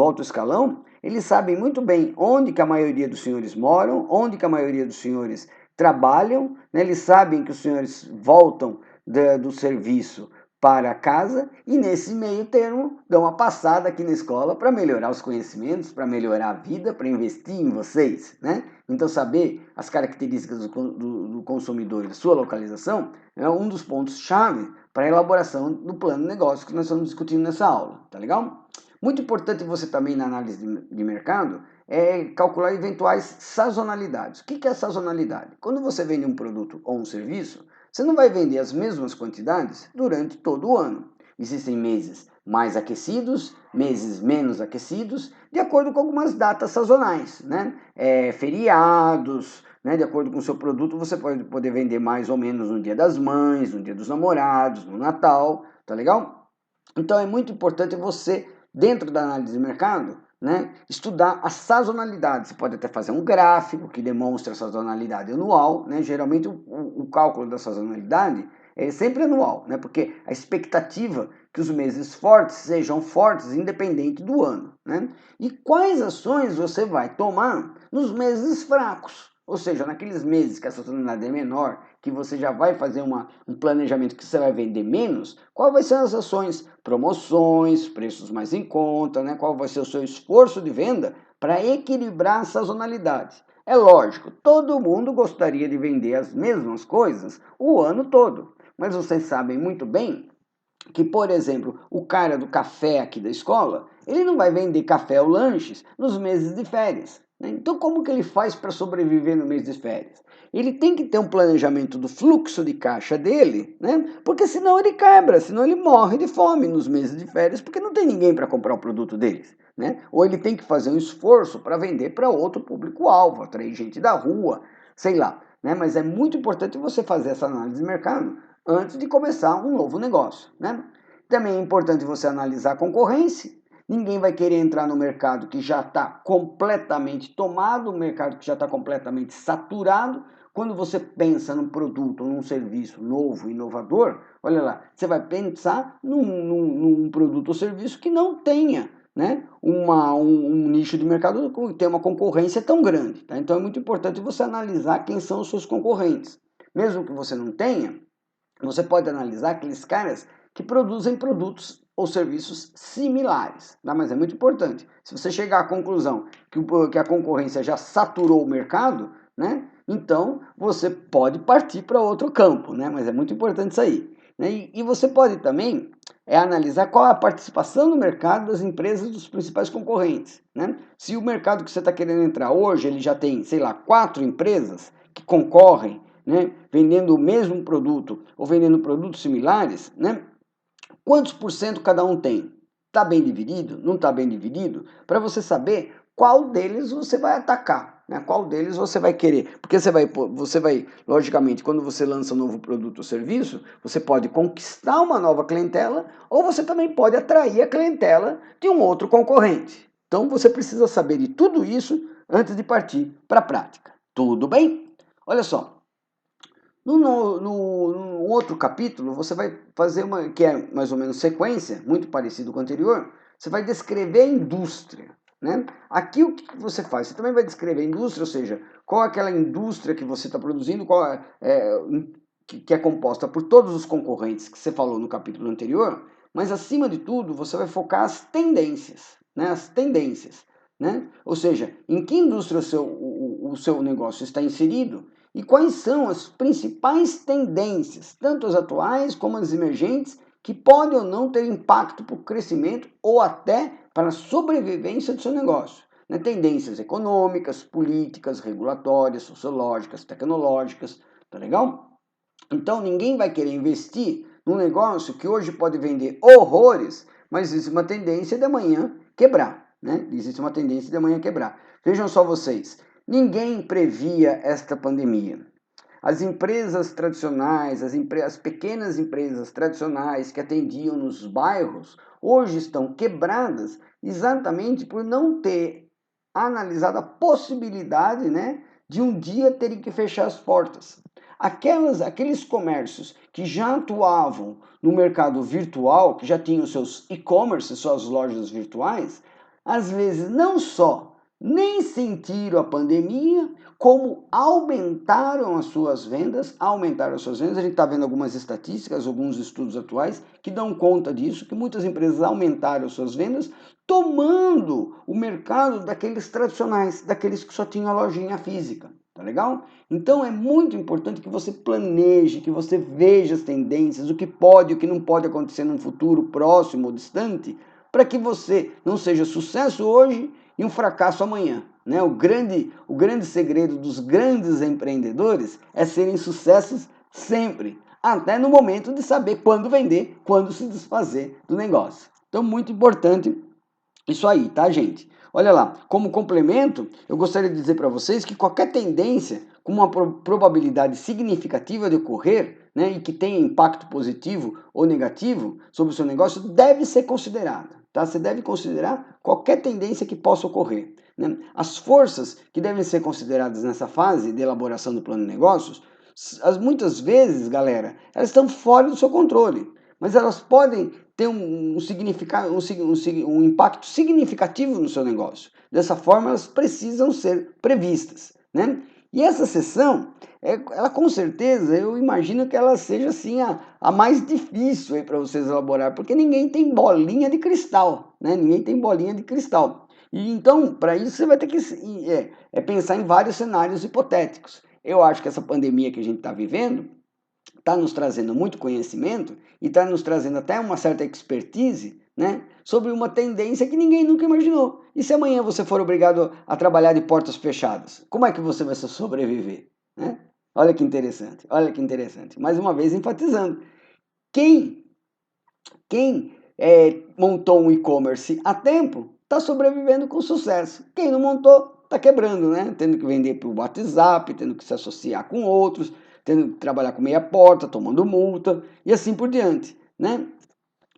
alto escalão, eles sabem muito bem onde que a maioria dos senhores moram, onde que a maioria dos senhores trabalham, né? Eles sabem que os senhores voltam do serviço para casa e nesse meio termo dão uma passada aqui na escola para melhorar os conhecimentos, para melhorar a vida, para investir em vocês, né? Então saber as características do consumidor e da sua localização é um dos pontos-chave para a elaboração do plano de negócio que nós estamos discutindo nessa aula, tá legal? Muito importante você também na análise de mercado é calcular eventuais sazonalidades. O que é sazonalidade? Quando você vende um produto ou um serviço, você não vai vender as mesmas quantidades durante todo o ano. Existem meses mais aquecidos, meses menos aquecidos, de acordo com algumas datas sazonais, né? Feriados, né? De acordo com o seu produto, você pode poder vender mais ou menos no Dia das Mães, no Dia dos Namorados, no Natal, tá legal? Então é muito importante você, dentro da análise de mercado, né, estudar a sazonalidade. Você pode até fazer um gráfico que demonstre a sazonalidade anual, né? Geralmente o cálculo da sazonalidade é sempre anual, né? Porque a expectativa que os meses fortes sejam fortes independente do ano, né? E quais ações você vai tomar nos meses fracos? Ou seja, naqueles meses que a sazonalidade é menor, que você já vai fazer um planejamento que você vai vender menos, qual vai ser as ações? Promoções, preços mais em conta, né? Qual vai ser o seu esforço de venda para equilibrar a sazonalidade? É lógico, todo mundo gostaria de vender as mesmas coisas o ano todo, mas vocês sabem muito bem que, por exemplo, o cara do café aqui da escola, ele não vai vender café ou lanches nos meses de férias, né? Então, como que ele faz para sobreviver no mês de férias? Ele tem que ter um planejamento do fluxo de caixa dele, né? Porque senão ele quebra, senão ele morre de fome nos meses de férias, porque não tem ninguém para comprar o produto deles, né? Ou ele tem que fazer um esforço para vender para outro público-alvo, atrair gente da rua, sei lá, né? Mas é muito importante você fazer essa análise de mercado antes de começar um novo negócio, né? Também é importante você analisar a concorrência. Ninguém vai querer entrar no mercado que já está completamente tomado, um mercado que já está completamente saturado. Quando você pensa num produto ou num serviço novo, inovador, olha lá, você vai pensar num produto ou serviço que não tenha, né, um nicho de mercado que tem uma concorrência tão grande. Tá? Então é muito importante você analisar quem são os seus concorrentes. Mesmo que você não tenha, você pode analisar aqueles caras que produzem produtos ou serviços similares, tá? Mas é muito importante. Se você chegar à conclusão que a concorrência já saturou o mercado, né? Então você pode partir para outro campo, né? Mas é muito importante isso aí. Né? E você pode também analisar qual é a participação no mercado das empresas dos principais concorrentes, né? Se o mercado que você está querendo entrar hoje, ele já tem, sei lá, 4 empresas que concorrem, né, vendendo o mesmo produto ou vendendo produtos similares, né, quantos por cento cada um tem? Está bem dividido? Não está bem dividido? Para você saber qual deles você vai atacar, né? Qual deles você vai querer. Porque você vai, logicamente, quando você lança um novo produto ou serviço, você pode conquistar uma nova clientela ou você também pode atrair a clientela de um outro concorrente. Então você precisa saber de tudo isso antes de partir para a prática. Tudo bem? Olha só, no outro capítulo, você vai fazer uma, que é mais ou menos sequência, muito parecido com o anterior, você vai descrever a indústria, né? Aqui o que você faz? Você também vai descrever a indústria, ou seja, qual é aquela indústria que você está produzindo, que é composta por todos os concorrentes que você falou no capítulo anterior, mas acima de tudo, você vai focar as tendências, né? As tendências, né? Ou seja, em que indústria o seu negócio está inserido, e quais são as principais tendências, tanto as atuais como as emergentes, que podem ou não ter impacto para o crescimento ou até para a sobrevivência do seu negócio? Né? Tendências econômicas, políticas, regulatórias, sociológicas, tecnológicas, tá legal? Então ninguém vai querer investir num negócio que hoje pode vender horrores, mas existe uma tendência de amanhã quebrar, né? Existe uma tendência de amanhã quebrar. Vejam só vocês, ninguém previa esta pandemia. As empresas tradicionais, as pequenas empresas tradicionais que atendiam nos bairros, hoje estão quebradas exatamente por não ter analisado a possibilidade, né, de um dia terem que fechar as portas. Aqueles comércios que já atuavam no mercado virtual, que já tinham seus e-commerce, suas lojas virtuais, às vezes não só nem sentiram a pandemia, como aumentaram as suas vendas. A gente está vendo algumas estatísticas, alguns estudos atuais que dão conta disso, que muitas empresas aumentaram suas vendas, tomando o mercado daqueles tradicionais, daqueles que só tinham a lojinha física. Tá legal? Então é muito importante que você planeje, que você veja as tendências, o que pode e o que não pode acontecer num futuro próximo ou distante, para que você não seja sucesso hoje e um fracasso amanhã. Né? O grande segredo dos grandes empreendedores é serem sucessos sempre, até no momento de saber quando vender, quando se desfazer do negócio. Então, muito importante isso aí, tá, gente? Olha lá, como complemento, eu gostaria de dizer para vocês que qualquer tendência com uma probabilidade significativa de ocorrer, né, e que tenha impacto positivo ou negativo sobre o seu negócio, deve ser considerada. Tá? Você deve considerar qualquer tendência que possa ocorrer. Né? As forças que devem ser consideradas nessa fase de elaboração do plano de negócios, muitas vezes, galera, elas estão fora do seu controle, mas elas podem ter um impacto significativo no seu negócio. Dessa forma, elas precisam ser previstas. Né? E essa sessão, ela com certeza, eu imagino que ela seja assim a mais difícil para vocês elaborar, porque ninguém tem bolinha de cristal, né? Ninguém tem bolinha de cristal. E então, para isso, você vai ter que pensar em vários cenários hipotéticos. Eu acho que essa pandemia que a gente está vivendo está nos trazendo muito conhecimento e está nos trazendo até uma certa expertise, né, sobre uma tendência que ninguém nunca imaginou. E se amanhã você for obrigado a trabalhar de portas fechadas, como é que você vai sobreviver? Né? Olha que interessante, olha que interessante. Mais uma vez enfatizando, quem montou um e-commerce a tempo está sobrevivendo com sucesso. Quem não montou está quebrando, né? Tendo que vender por WhatsApp, tendo que se associar com outros, tendo que trabalhar com meia porta, tomando multa e assim por diante, né?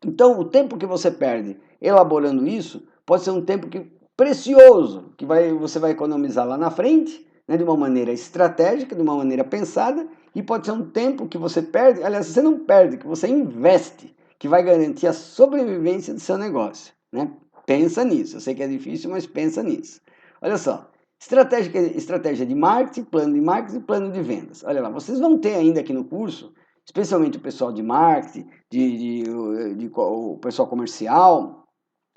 Então, o tempo que você perde elaborando isso pode ser um tempo precioso, que você vai economizar lá na frente, né, de uma maneira estratégica, de uma maneira pensada, e pode ser um tempo que você perde, aliás, você não perde, que você investe, que vai garantir a sobrevivência do seu negócio. Né? Pensa nisso, eu sei que é difícil, mas pensa nisso. Olha só, estratégia de marketing, plano de vendas. Olha lá, vocês vão ter ainda aqui no curso, especialmente o pessoal de marketing, o pessoal comercial,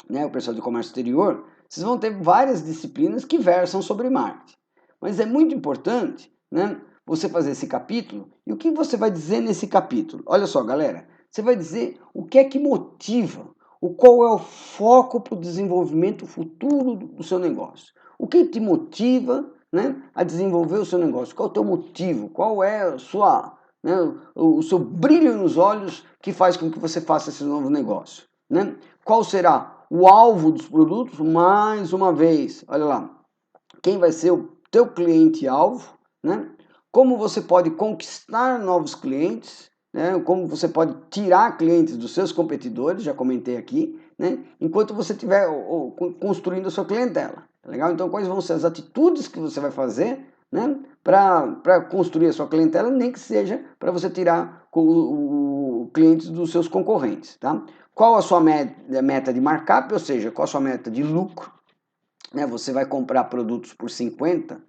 né, o pessoal de comércio exterior, vocês vão ter várias disciplinas que versam sobre marketing. Mas é muito importante, né, você fazer esse capítulo. E o que você vai dizer nesse capítulo? Olha só, galera, você vai dizer o que é que motiva, qual é o foco para o desenvolvimento futuro do seu negócio. O que te motiva, né, a desenvolver o seu negócio? Qual é o teu motivo? Qual é a sua, né, o seu brilho nos olhos que faz com que você faça esse novo negócio? Né? Qual será o alvo dos produtos? Mais uma vez, olha lá, quem vai ser o teu cliente-alvo, né? Como você pode conquistar novos clientes, né? Como você pode tirar clientes dos seus competidores, já comentei aqui, né? Enquanto você estiver construindo a sua clientela. Tá legal? Então, quais vão ser as atitudes que você vai fazer, né, para construir a sua clientela, nem que seja para você tirar o clientes dos seus concorrentes. Tá? Qual a sua meta de markup, ou seja, qual a sua meta de lucro? Né? Você vai comprar produtos por R$50,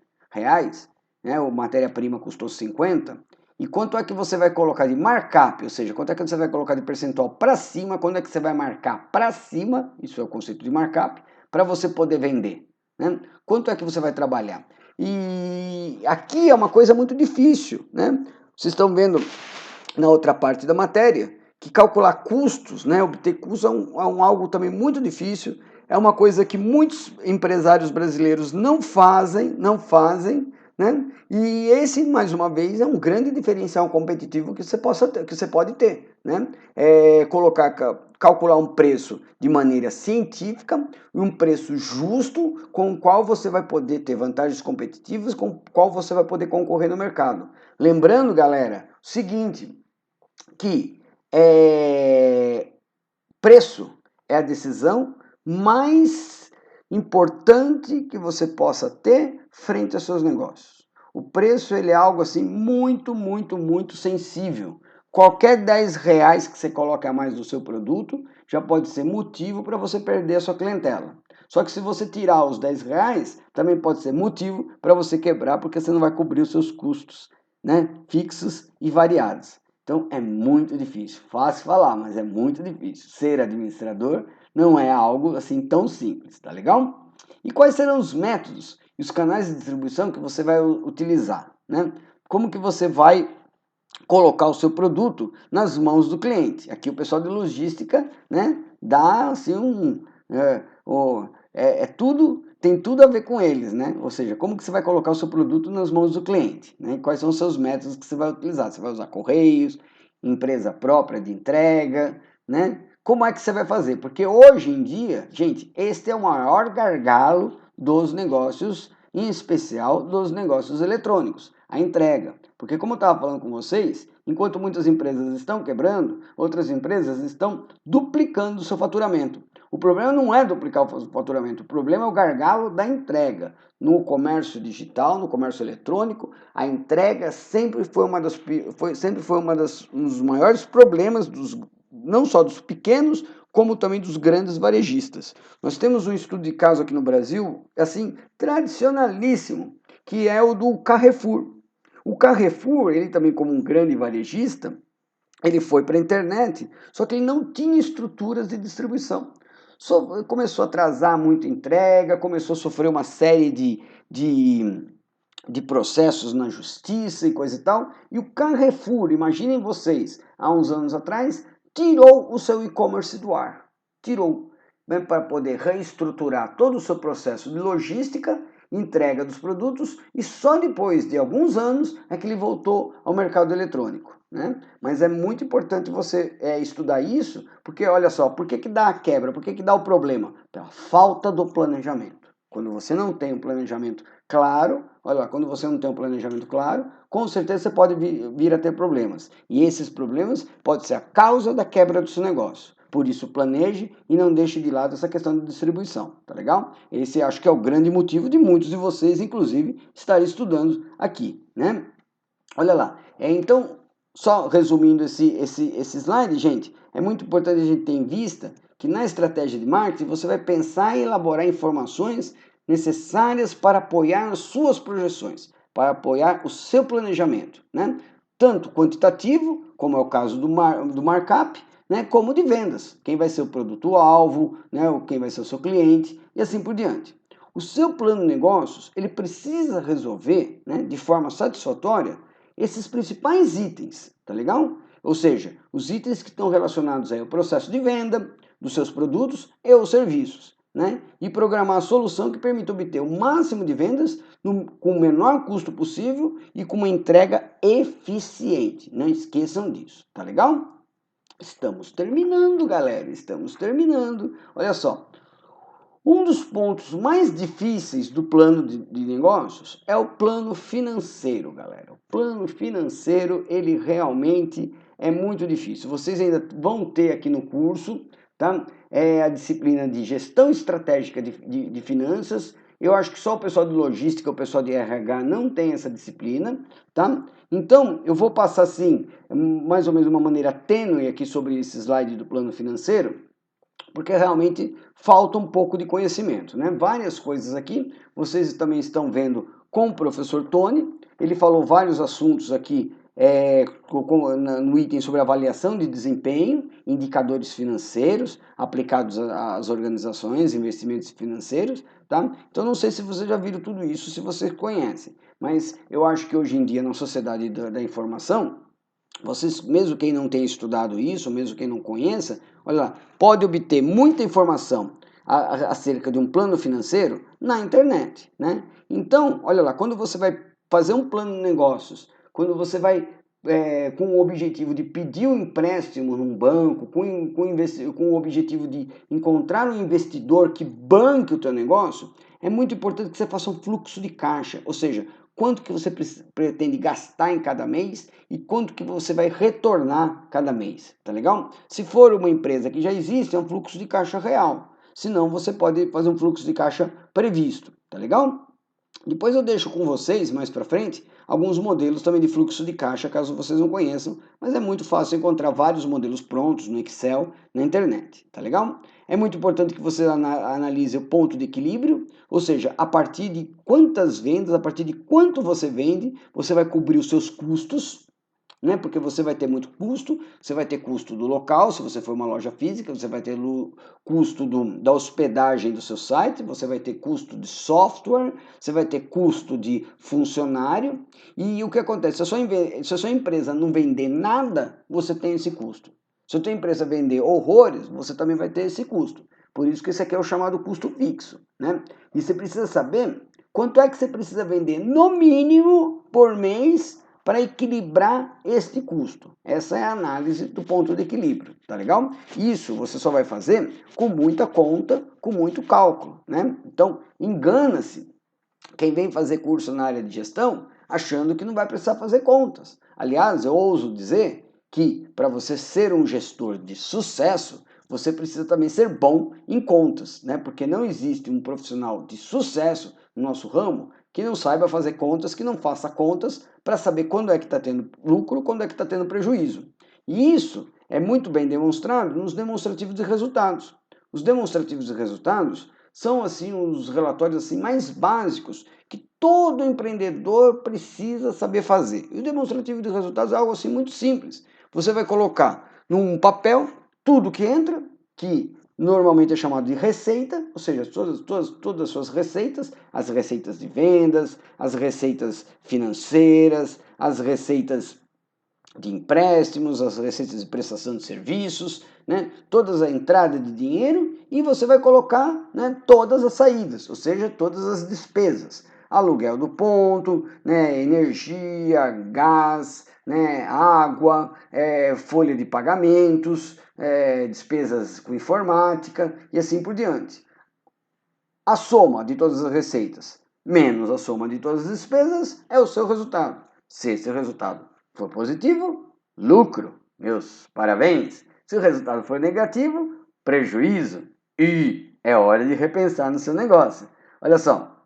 né? A matéria-prima custou 50, e quanto é que você vai colocar de markup, ou seja, quanto é que você vai colocar de percentual para cima, quando é que você vai marcar para cima, isso é o conceito de markup, para você poder vender. Né? Quanto é que você vai trabalhar? E aqui é uma coisa muito difícil, né? Vocês estão vendo na outra parte da matéria que calcular custos, né, obter custos algo também muito difícil, é uma coisa que muitos empresários brasileiros não fazem, né? E esse, mais uma vez, é um grande diferencial competitivo que você pode ter, né? Calcular um preço de maneira científica, um preço justo, com o qual você vai poder ter vantagens competitivas, com o qual você vai poder concorrer no mercado. Lembrando, galera, o seguinte, que preço é a decisão mais importante que você possa ter frente aos seus negócios. O preço ele é algo assim muito, muito, muito sensível. Qualquer 10 reais que você coloque a mais no seu produto já pode ser motivo para você perder a sua clientela. Só que se você tirar os 10 reais, também pode ser motivo para você quebrar, porque você não vai cobrir os seus custos, né, fixos e variados. Então é muito difícil, fácil falar, mas é muito difícil. Ser administrador não é algo assim tão simples, tá legal? E quais serão os métodos e os canais de distribuição que você vai utilizar, né? Como que você vai colocar o seu produto nas mãos do cliente? Aqui o pessoal de logística, né, dá assim tudo, tem tudo a ver com eles, né? Ou seja, como que você vai colocar o seu produto nas mãos do cliente, né? Quais são os seus métodos que você vai utilizar? Você vai usar correios, empresa própria de entrega, né? Como é que você vai fazer? Porque hoje em dia, gente, este é o maior gargalo dos negócios, em especial dos negócios eletrônicos, a entrega. Porque como eu estava falando com vocês, enquanto muitas empresas estão quebrando, outras empresas estão duplicando o seu faturamento. O problema não é duplicar o faturamento, o problema é o gargalo da entrega. No comércio digital, no comércio eletrônico, a entrega sempre foi um dos maiores problemas, não só dos pequenos, como também dos grandes varejistas. Nós temos um estudo de caso aqui no Brasil, assim, tradicionalíssimo, que é o do Carrefour. O Carrefour, ele também como um grande varejista, ele foi para a internet, só que ele não tinha estruturas de distribuição. Começou a atrasar muito a entrega, começou a sofrer uma série de processos na justiça e coisa e tal. E o Carrefour, imaginem vocês, há uns anos atrás, tirou o seu e-commerce do ar. Tirou, né, para poder reestruturar todo o seu processo de logística, entrega dos produtos, e só depois de alguns anos é que ele voltou ao mercado eletrônico. Né? Mas é muito importante você estudar isso, porque olha só, por que dá a quebra, por que dá o problema? Pela falta do planejamento. Quando você não tem um planejamento claro, olha lá, quando você não tem um planejamento claro, com certeza você pode vir a ter problemas. E esses problemas podem ser a causa da quebra do seu negócio. Por isso, planeje e não deixe de lado essa questão de distribuição, tá legal? Esse acho que é o grande motivo de muitos de vocês, inclusive, estarem estudando aqui, né? Olha lá, então, só resumindo esse slide, gente, é muito importante a gente ter em vista que na estratégia de marketing você vai pensar em elaborar informações necessárias para apoiar as suas projeções, para apoiar o seu planejamento, né? Tanto quantitativo, como é o caso do markup, né? Como de vendas, quem vai ser o produto-alvo, né? Quem vai ser o seu cliente e assim por diante. O seu plano de negócios, ele precisa resolver, né, de forma satisfatória esses principais itens, tá legal? Ou seja, os itens que estão relacionados aí ao processo de venda dos seus produtos e os serviços, né? E programar a solução que permita obter o máximo de vendas com o menor custo possível e com uma entrega eficiente. Não esqueçam disso, tá legal? Estamos terminando, galera, estamos terminando. Olha só, um dos pontos mais difíceis do plano de negócios é o plano financeiro, galera. O plano financeiro, ele realmente é muito difícil. Vocês ainda vão ter aqui no curso, tá? É a disciplina de gestão estratégica de finanças. Eu acho que só o pessoal de logística, o pessoal de RH não tem essa disciplina, tá? Então, eu vou passar assim, mais ou menos de uma maneira tênue aqui sobre esse slide do plano financeiro, porque realmente falta um pouco de conhecimento, né? Várias coisas aqui, vocês também estão vendo com o professor Tony, ele falou vários assuntos aqui no item sobre avaliação de desempenho, indicadores financeiros aplicados às organizações, investimentos financeiros, tá? Então não sei se vocês já viram tudo isso, se vocês conhecem, mas eu acho que hoje em dia na sociedade da informação, vocês, mesmo quem não tenha estudado isso, mesmo quem não conheça, olha lá, pode obter muita informação acerca de um plano financeiro na internet, né? Então, olha lá, quando você vai fazer um plano de negócios, quando você vai com o objetivo de pedir um empréstimo num banco, com o objetivo de encontrar um investidor que banque o teu negócio, é muito importante que você faça um fluxo de caixa, ou seja, quanto que você pretende gastar em cada mês e quanto que você vai retornar cada mês, tá legal? Se for uma empresa que já existe, é um fluxo de caixa real. Se não, você pode fazer um fluxo de caixa previsto, tá legal? Depois eu deixo com vocês, mais para frente, alguns modelos também de fluxo de caixa, caso vocês não conheçam, mas é muito fácil encontrar vários modelos prontos no Excel, na internet, tá legal? É muito importante que você analise o ponto de equilíbrio, ou seja, a partir de quantas vendas, a partir de quanto você vende, você vai cobrir os seus custos, né? Porque você vai ter muito custo, você vai ter custo do local, se você for uma loja física, você vai ter custo da hospedagem do seu site, você vai ter custo de software, você vai ter custo de funcionário, e o que acontece? Se a sua empresa não vender nada, você tem esse custo. Se a sua empresa vender horrores, você também vai ter esse custo. Por isso que esse aqui é o chamado custo fixo, né? E você precisa saber quanto é que você precisa vender no mínimo por mês para equilibrar este custo. Essa é a análise do ponto de equilíbrio, tá legal? Isso você só vai fazer com muita conta, com muito cálculo, né? Então, engana-se quem vem fazer curso na área de gestão achando que não vai precisar fazer contas. Aliás, eu ouso dizer que para você ser um gestor de sucesso, você precisa também ser bom em contas, né? Porque não existe um profissional de sucesso no nosso ramo que não saiba fazer contas, que não faça contas para saber quando é que está tendo lucro, quando é que está tendo prejuízo. E isso é muito bem demonstrado nos demonstrativos de resultados. Os demonstrativos de resultados são assim os relatórios assim mais básicos que todo empreendedor precisa saber fazer. E o demonstrativo de resultados é algo assim muito simples. Você vai colocar num papel tudo que entra, que normalmente é chamado de receita, ou seja, todas as suas receitas, as receitas de vendas, as receitas financeiras, as receitas de empréstimos, as receitas de prestação de serviços, né? Todas a entrada de dinheiro e você vai colocar, né, todas as saídas, ou seja, todas as despesas. Aluguel do ponto, né, energia, gás, né, água, folha de pagamentos, despesas com informática e assim por diante. A soma de todas as receitas menos a soma de todas as despesas é o seu resultado. Se esse resultado for positivo, lucro, meus parabéns. Se o resultado for negativo, prejuízo. E é hora de repensar no seu negócio. Olha só,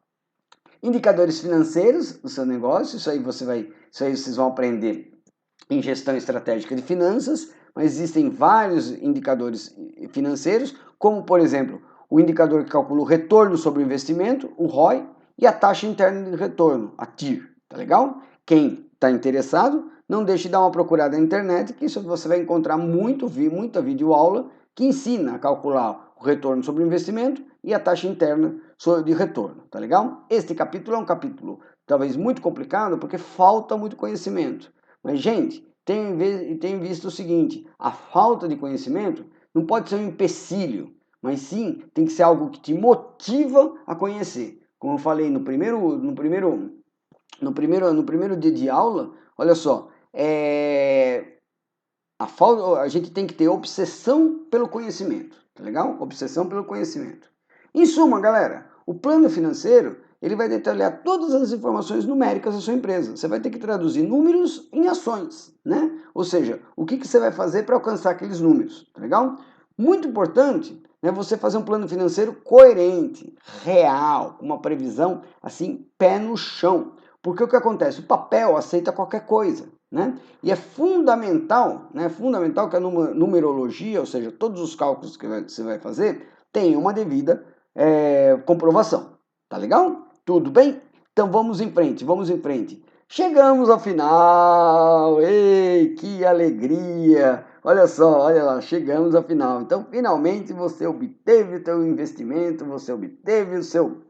indicadores financeiros do seu negócio, isso aí vocês vão aprender em gestão estratégica de finanças, mas existem vários indicadores financeiros, como por exemplo, o indicador que calcula o retorno sobre o investimento, o ROI, e a taxa interna de retorno, a TIR, tá legal? Quem está interessado, não deixe de dar uma procurada na internet, que isso você vai encontrar muita videoaula que ensina a calcular o retorno sobre o investimento e a taxa interna de retorno, tá legal? Este capítulo é um capítulo talvez muito complicado, porque falta muito conhecimento. Mas, gente, tem visto o seguinte, a falta de conhecimento não pode ser um empecilho, mas sim tem que ser algo que te motiva a conhecer. Como eu falei no primeiro dia de aula, olha só, a gente tem que ter obsessão pelo conhecimento, tá legal? Obsessão pelo conhecimento. Em suma, galera, o plano financeiro ele vai detalhar todas as informações numéricas da sua empresa. Você vai ter que traduzir números em ações, né? Ou seja, o que você vai fazer para alcançar aqueles números, tá legal? Muito importante, né, você fazer um plano financeiro coerente, real, com uma previsão assim, pé no chão. Porque o que acontece? O papel aceita qualquer coisa, né? E é fundamental, né? Fundamental que a numerologia, ou seja, todos os cálculos que você vai fazer, tenham uma devida comprovação. Tá legal? Tudo bem? Então vamos em frente, vamos em frente. Chegamos ao final! Ei, que alegria! Olha só, olha lá, chegamos ao final. Então, finalmente você obteve o seu investimento, você obteve o seu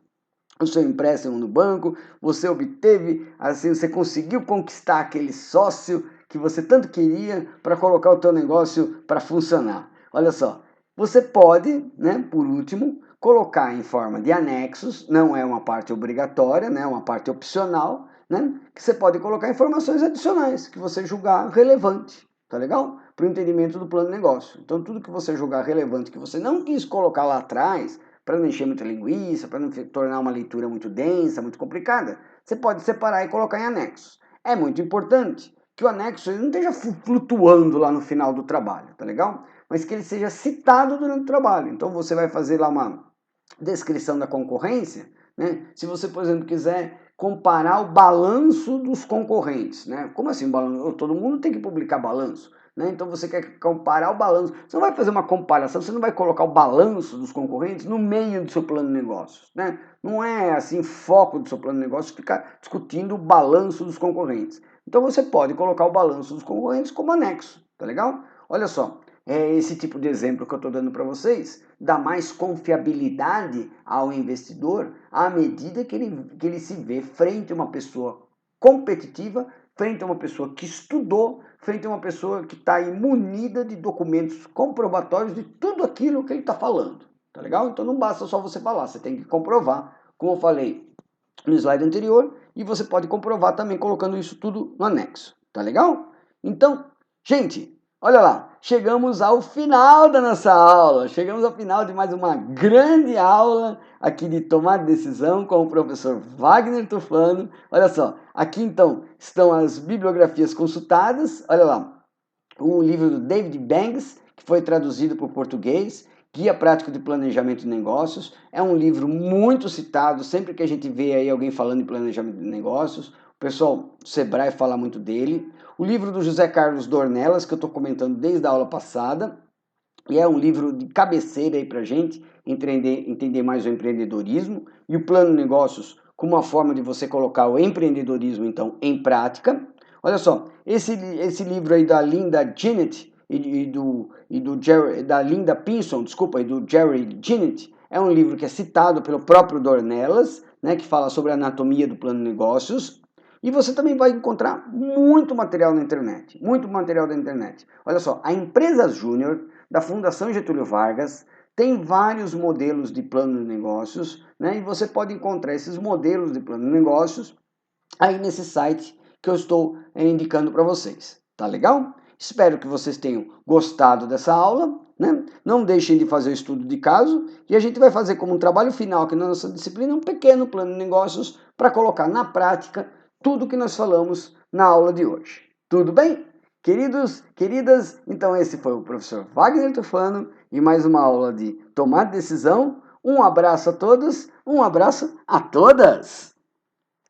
empréstimo no banco, você obteve, assim, você conseguiu conquistar aquele sócio que você tanto queria para colocar o teu negócio para funcionar. Olha só, você pode, né, por último, colocar em forma de anexos, não é uma parte obrigatória, né, é uma parte opcional, né, que você pode colocar informações adicionais que você julgar relevante, tá legal? Para o entendimento do plano de negócio. Então, tudo que você julgar relevante, que você não quis colocar lá atrás, para não encher muita linguiça, para não tornar uma leitura muito densa, muito complicada, você pode separar e colocar em anexos. É muito importante que o anexo não esteja flutuando lá no final do trabalho, tá legal? Mas que ele seja citado durante o trabalho. Então você vai fazer lá uma descrição da concorrência, né? Se você, por exemplo, quiser comparar o balanço dos concorrentes, né? Como assim balanço? Todo mundo tem que publicar balanço, né? Então você quer comparar o balanço. Você não vai fazer uma comparação, você não vai colocar o balanço dos concorrentes no meio do seu plano de negócios, né? Não é assim foco do seu plano de negócios ficar discutindo o balanço dos concorrentes. Então você pode colocar o balanço dos concorrentes como anexo, tá legal? Olha só, esse tipo de exemplo que eu estou dando para vocês dá mais confiabilidade ao investidor à medida que ele se vê frente a uma pessoa competitiva, frente a uma pessoa que estudou, frente a uma pessoa que está imunida de documentos comprobatórios de tudo aquilo que ele está falando. Tá legal? Então não basta só você falar, você tem que comprovar, como eu falei no slide anterior, e você pode comprovar também colocando isso tudo no anexo. Tá legal? Então, gente, olha lá, chegamos ao final da nossa aula, chegamos ao final de mais uma grande aula aqui de tomar decisão com o professor Wagner Tufano. Olha só, aqui então estão as bibliografias consultadas, olha lá, o livro do David Banks, que foi traduzido para o português, Guia Prático de Planejamento de Negócios, é um livro muito citado, sempre que a gente vê aí alguém falando em planejamento de negócios, o pessoal do Sebrae fala muito dele. O livro do José Carlos Dornelas, que eu estou comentando desde a aula passada, e é um livro de cabeceira aí para a gente entender mais o empreendedorismo e o plano de negócios como uma forma de você colocar o empreendedorismo, então, em prática. Olha só, esse livro aí da Linda Ginnett da Linda Pinson, desculpa, e do Jerry Ginnett, é um livro que é citado pelo próprio Dornelas, né, que fala sobre a anatomia do plano de negócios. E você também vai encontrar muito material na internet, muito material da internet. Olha só, a Empresas Júnior, da Fundação Getúlio Vargas, tem vários modelos de plano de negócios, né? E você pode encontrar esses modelos de plano de negócios aí nesse site que eu estou indicando para vocês. Tá legal? Espero que vocês tenham gostado dessa aula, né? Não deixem de fazer o estudo de caso e a gente vai fazer como um trabalho final aqui na nossa disciplina um pequeno plano de negócios para colocar na prática tudo que nós falamos na aula de hoje. Tudo bem? Queridos, queridas, então esse foi o professor Wagner Tufano e mais uma aula de tomar decisão. Um abraço a todos, um abraço a todas!